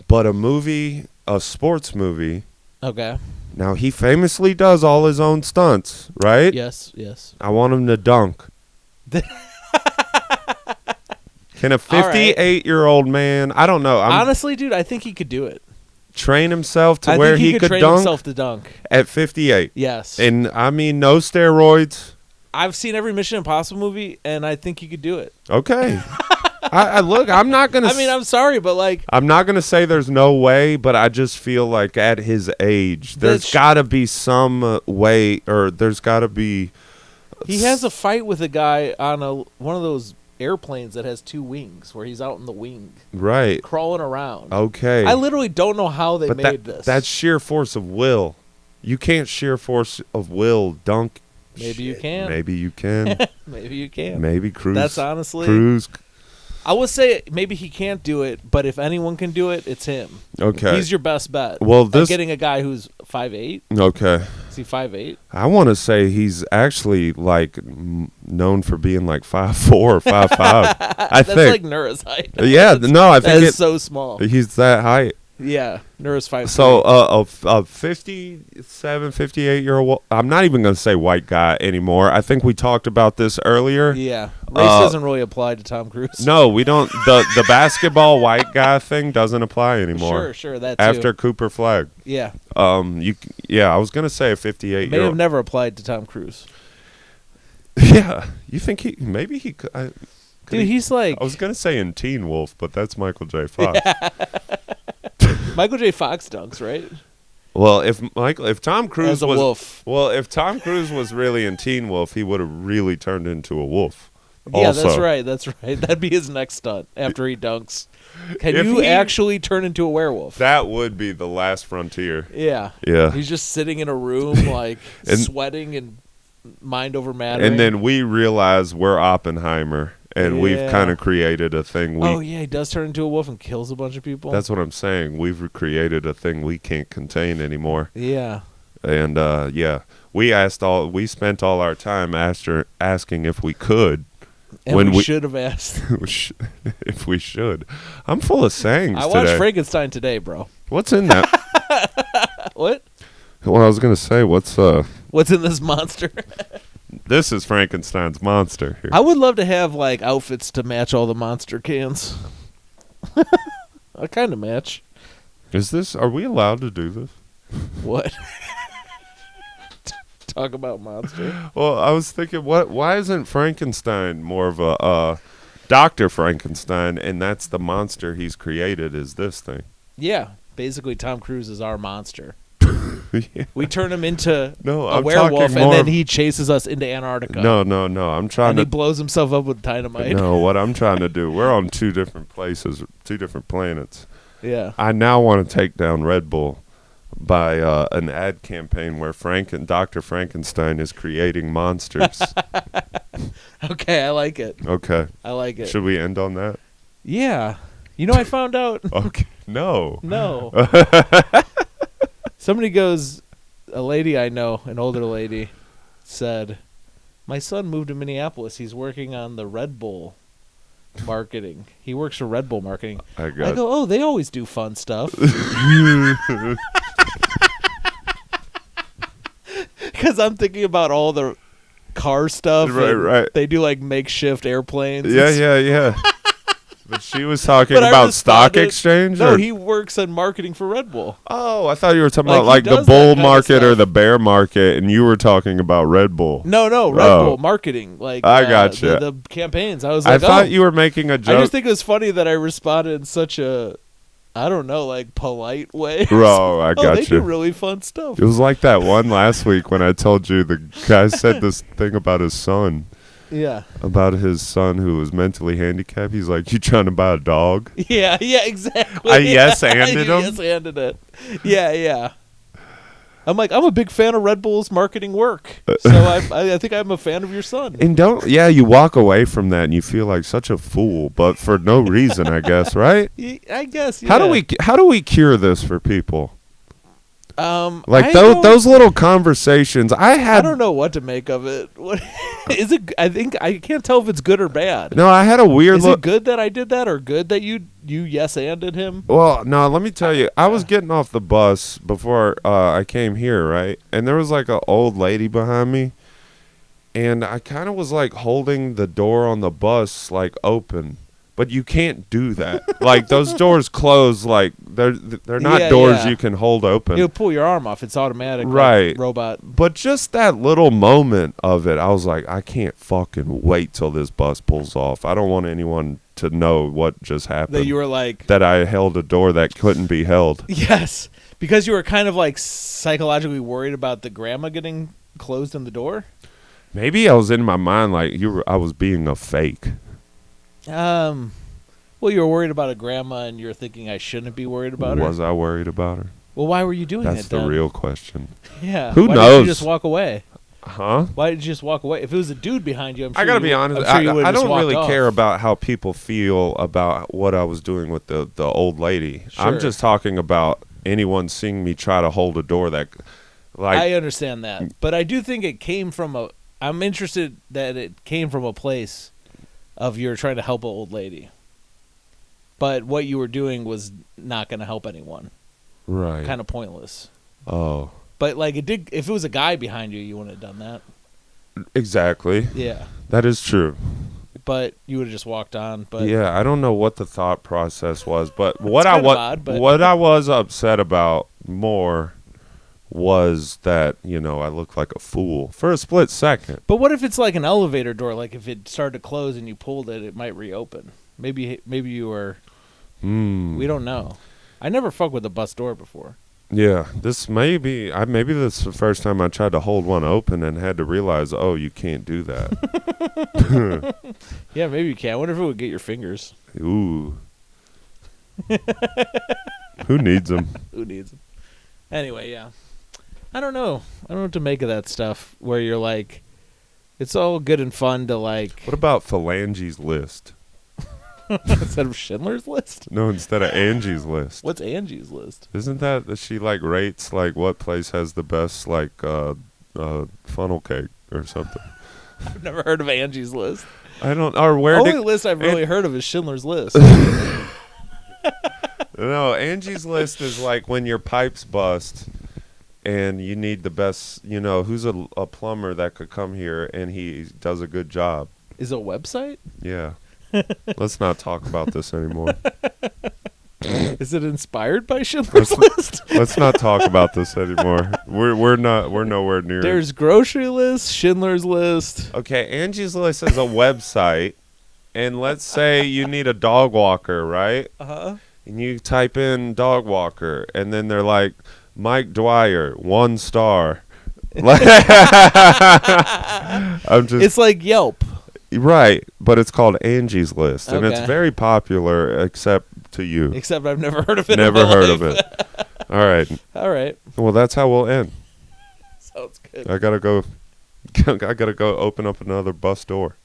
But a sports movie... Okay. Now, he famously does all his own stunts, right? Yes. I want him to dunk. Can a 58-year-old man, I don't know. Honestly, dude, I think he could do it. Train himself to where he could train dunk himself to dunk at 58. Yes. And, I mean, no steroids. I've seen every Mission Impossible movie, and I think he could do it. Okay. Look, I'm not going to... I mean, I'm sorry, but like... I'm not going to say there's no way, but I just feel like at his age, there's got to be some way, or there's got to be... He has a fight with a guy on one of those airplanes that has two wings, where he's out in the wing. Right. Crawling around. Okay. I literally don't know how they made this. That's sheer force of will. You can't sheer force of will dunk. Maybe you can. Maybe you can. Maybe you can. Maybe Cruise. That's honestly... Cruise... I would say maybe he can't do it, but if anyone can do it, it's him. Okay. He's your best bet. Well, getting a guy who's 5'8". Okay. Is he 5'8"? I want to say he's actually like known for being like 5'4" or 5'5". That's like Nura's height. Yeah, I think it's so small. He's that height. Yeah, Nura's 5'3". So a 57, 58-year-old, I'm not even going to say white guy anymore. I think we talked about this earlier. Yeah, race doesn't really apply to Tom Cruise. No, we don't. The basketball white guy thing doesn't apply anymore. Sure, that too. After Cooper Flag. Yeah. I was going to say a 58-year-old. May have never applied to Tom Cruise. Yeah, you think maybe he could. Dude, he's like... I was going to say in Teen Wolf, but that's Michael J. Fox. Yeah. Michael J. Fox dunks, right? Well, if Tom Cruise was wolf. Well, if Tom Cruise was really in Teen Wolf, he would have really turned into a wolf. Yeah, that's right. That'd be his next stunt after he dunks. Can you actually turn into a werewolf? That would be the last frontier. Yeah. Yeah. He's just sitting in a room like sweating and mind over matter. And then we realize we're Oppenheimer. And we've kind of created a thing. He does turn into a wolf and kills a bunch of people. That's what I'm saying. We've created a thing we can't contain anymore. Yeah. And we spent all our time asking if we could. And when we should have asked. if we should. I'm full of sayings I watched today. Frankenstein today, bro. What's in that? What? Well, I was going to say, what's in this monster? This is Frankenstein's monster here. I would love to have like outfits to match all the monster cans. I kind of match. Are we allowed to do this? What? Talk about monster. Well, I was thinking, why isn't Frankenstein more of a Dr. Frankenstein, and that's the monster he's created is this thing? Yeah, basically Tom Cruise is our monster. Yeah. We turn him into No, a I'm werewolf, talking and then more- he chases us into Antarctica. No. I'm trying And he to. blows himself up with dynamite. No, what I'm trying to do. We're on two different places, two different planets. Yeah. I now want to take down Red Bull by an ad campaign where Dr. Frankenstein is creating monsters. Okay, I like it. Okay. I like it. Should we end on that? Yeah. You know, I found out. Okay. No. No. Somebody goes, a lady I know, an older lady, said, my son moved to Minneapolis. He's working on the Red Bull marketing. He works for Red Bull marketing. I go, oh, they always do fun stuff. Because I'm thinking about all the car stuff. Right. They do like makeshift airplanes. Yeah. But she was talking But I about stock responded- exchange? No, or- he works in marketing for Red Bull. Oh, I thought you were talking Like, about he like the does that bull kinda market or stuff. the bear market, and you were talking about Red Bull. No, Red Oh. Bull marketing. Like I gotcha. the campaigns. I was I like, thought you were making a I joke. just think it was funny that I responded in such a, I don't know, like polite way. Bro, I Oh, got they do you. really fun stuff. It was like that one last week when I told you the guy said this thing about his son. Yeah. About his son who was mentally handicapped. He's like, you trying to buy a dog? Yeah, exactly. I yes-anded him? Yes-anded it. Yeah. I'm like, I'm a big fan of Red Bull's marketing work. So I think I'm a fan of your son. And you walk away from that and you feel like such a fool, but for no reason, I guess, right? I guess, yeah. How do we cure this for people? Like those little conversations I don't know what to make of it. What is it? I can't tell if it's good or bad. No, I had a weird Is look. it good that I did that, or good that you yes-anded him? Well, no, let me tell you. I was getting off the bus before I came here, right? And there was like an old lady behind me, and I kind of was like holding the door on the bus like open. But you can't do that. Like those doors close. Like they're not doors you can hold open. You pull your arm off. It's automatic. Right. Like robot. But just that little moment of it, I was like, I can't fucking wait till this bus pulls off. I don't want anyone to know what just happened. That you were like, that I held a door that couldn't be held. Yes, because you were kind of like psychologically worried about the grandma getting closed in the door. Maybe I was in my mind like I was being a fake. Well, you were worried about a grandma, and you're thinking I shouldn't be worried about her. Was I worried about her? Well, why were you doing That's it? the then? real question. Yeah. Who why knows? Didn't you just walk away? Huh? Why did you just walk away? If it was a dude behind you, I'm sure I gotta be honest. I'm sure I don't really off. care about how people feel about what I was doing with the old lady. Sure. I'm just talking about anyone seeing me try to hold a door that, like. I understand that, but I do think it came from a. I'm interested that it came from a place of you're trying to help an old lady, but what you were doing was not going to help anyone. Right. Kind of pointless. Oh. But like it did. If it was a guy behind you, you wouldn't have done that. Exactly. Yeah. That is true. But you would have just walked on. But yeah, I don't know what the thought process was, but what kind of odd, but what I was upset about more was that, I looked like a fool for a split second. But what if it's like an elevator door? Like if it started to close and you pulled it, it might reopen. Maybe you were. We don't know. I never fucked with a bus door before. Yeah, this maybe this is the first time I tried to hold one open and had to realize, oh, you can't do that. Yeah, maybe you can. I wonder if it would get your fingers. Ooh. Who needs them? Who needs them? Anyway, yeah. I don't know. I don't know what to make of that stuff where you're like, it's all good and fun to like. What about Phalange's List? Instead of Schindler's List? No, instead of Angie's List. What's Angie's List? Isn't that she like rates like what place has the best like funnel cake or something? I've never heard of Angie's List. I don't. Or where? Only list I've really heard of is Schindler's List. No, Angie's List is like when your pipes bust and you need the best. You know, who's a plumber that could come here and he does a good job. Is it a website? Yeah. Let's not talk about this anymore. Is it inspired by Schindler's List? Let's not talk about this anymore. We're nowhere near. There's Grocery List, Schindler's List. Okay, Angie's List is a website, and let's say you need a dog walker, right? Uh-huh. And you type in dog walker, and then they're like, Mike Dwyer, 1 star. It's like Yelp. Right, but it's called Angie's List, and it's Okay. very popular, except to you. Except I've never heard of it. Never heard of it. All right. All right. Well, that's how we'll end. Sounds good. I gotta go. I gotta go open up another bus door.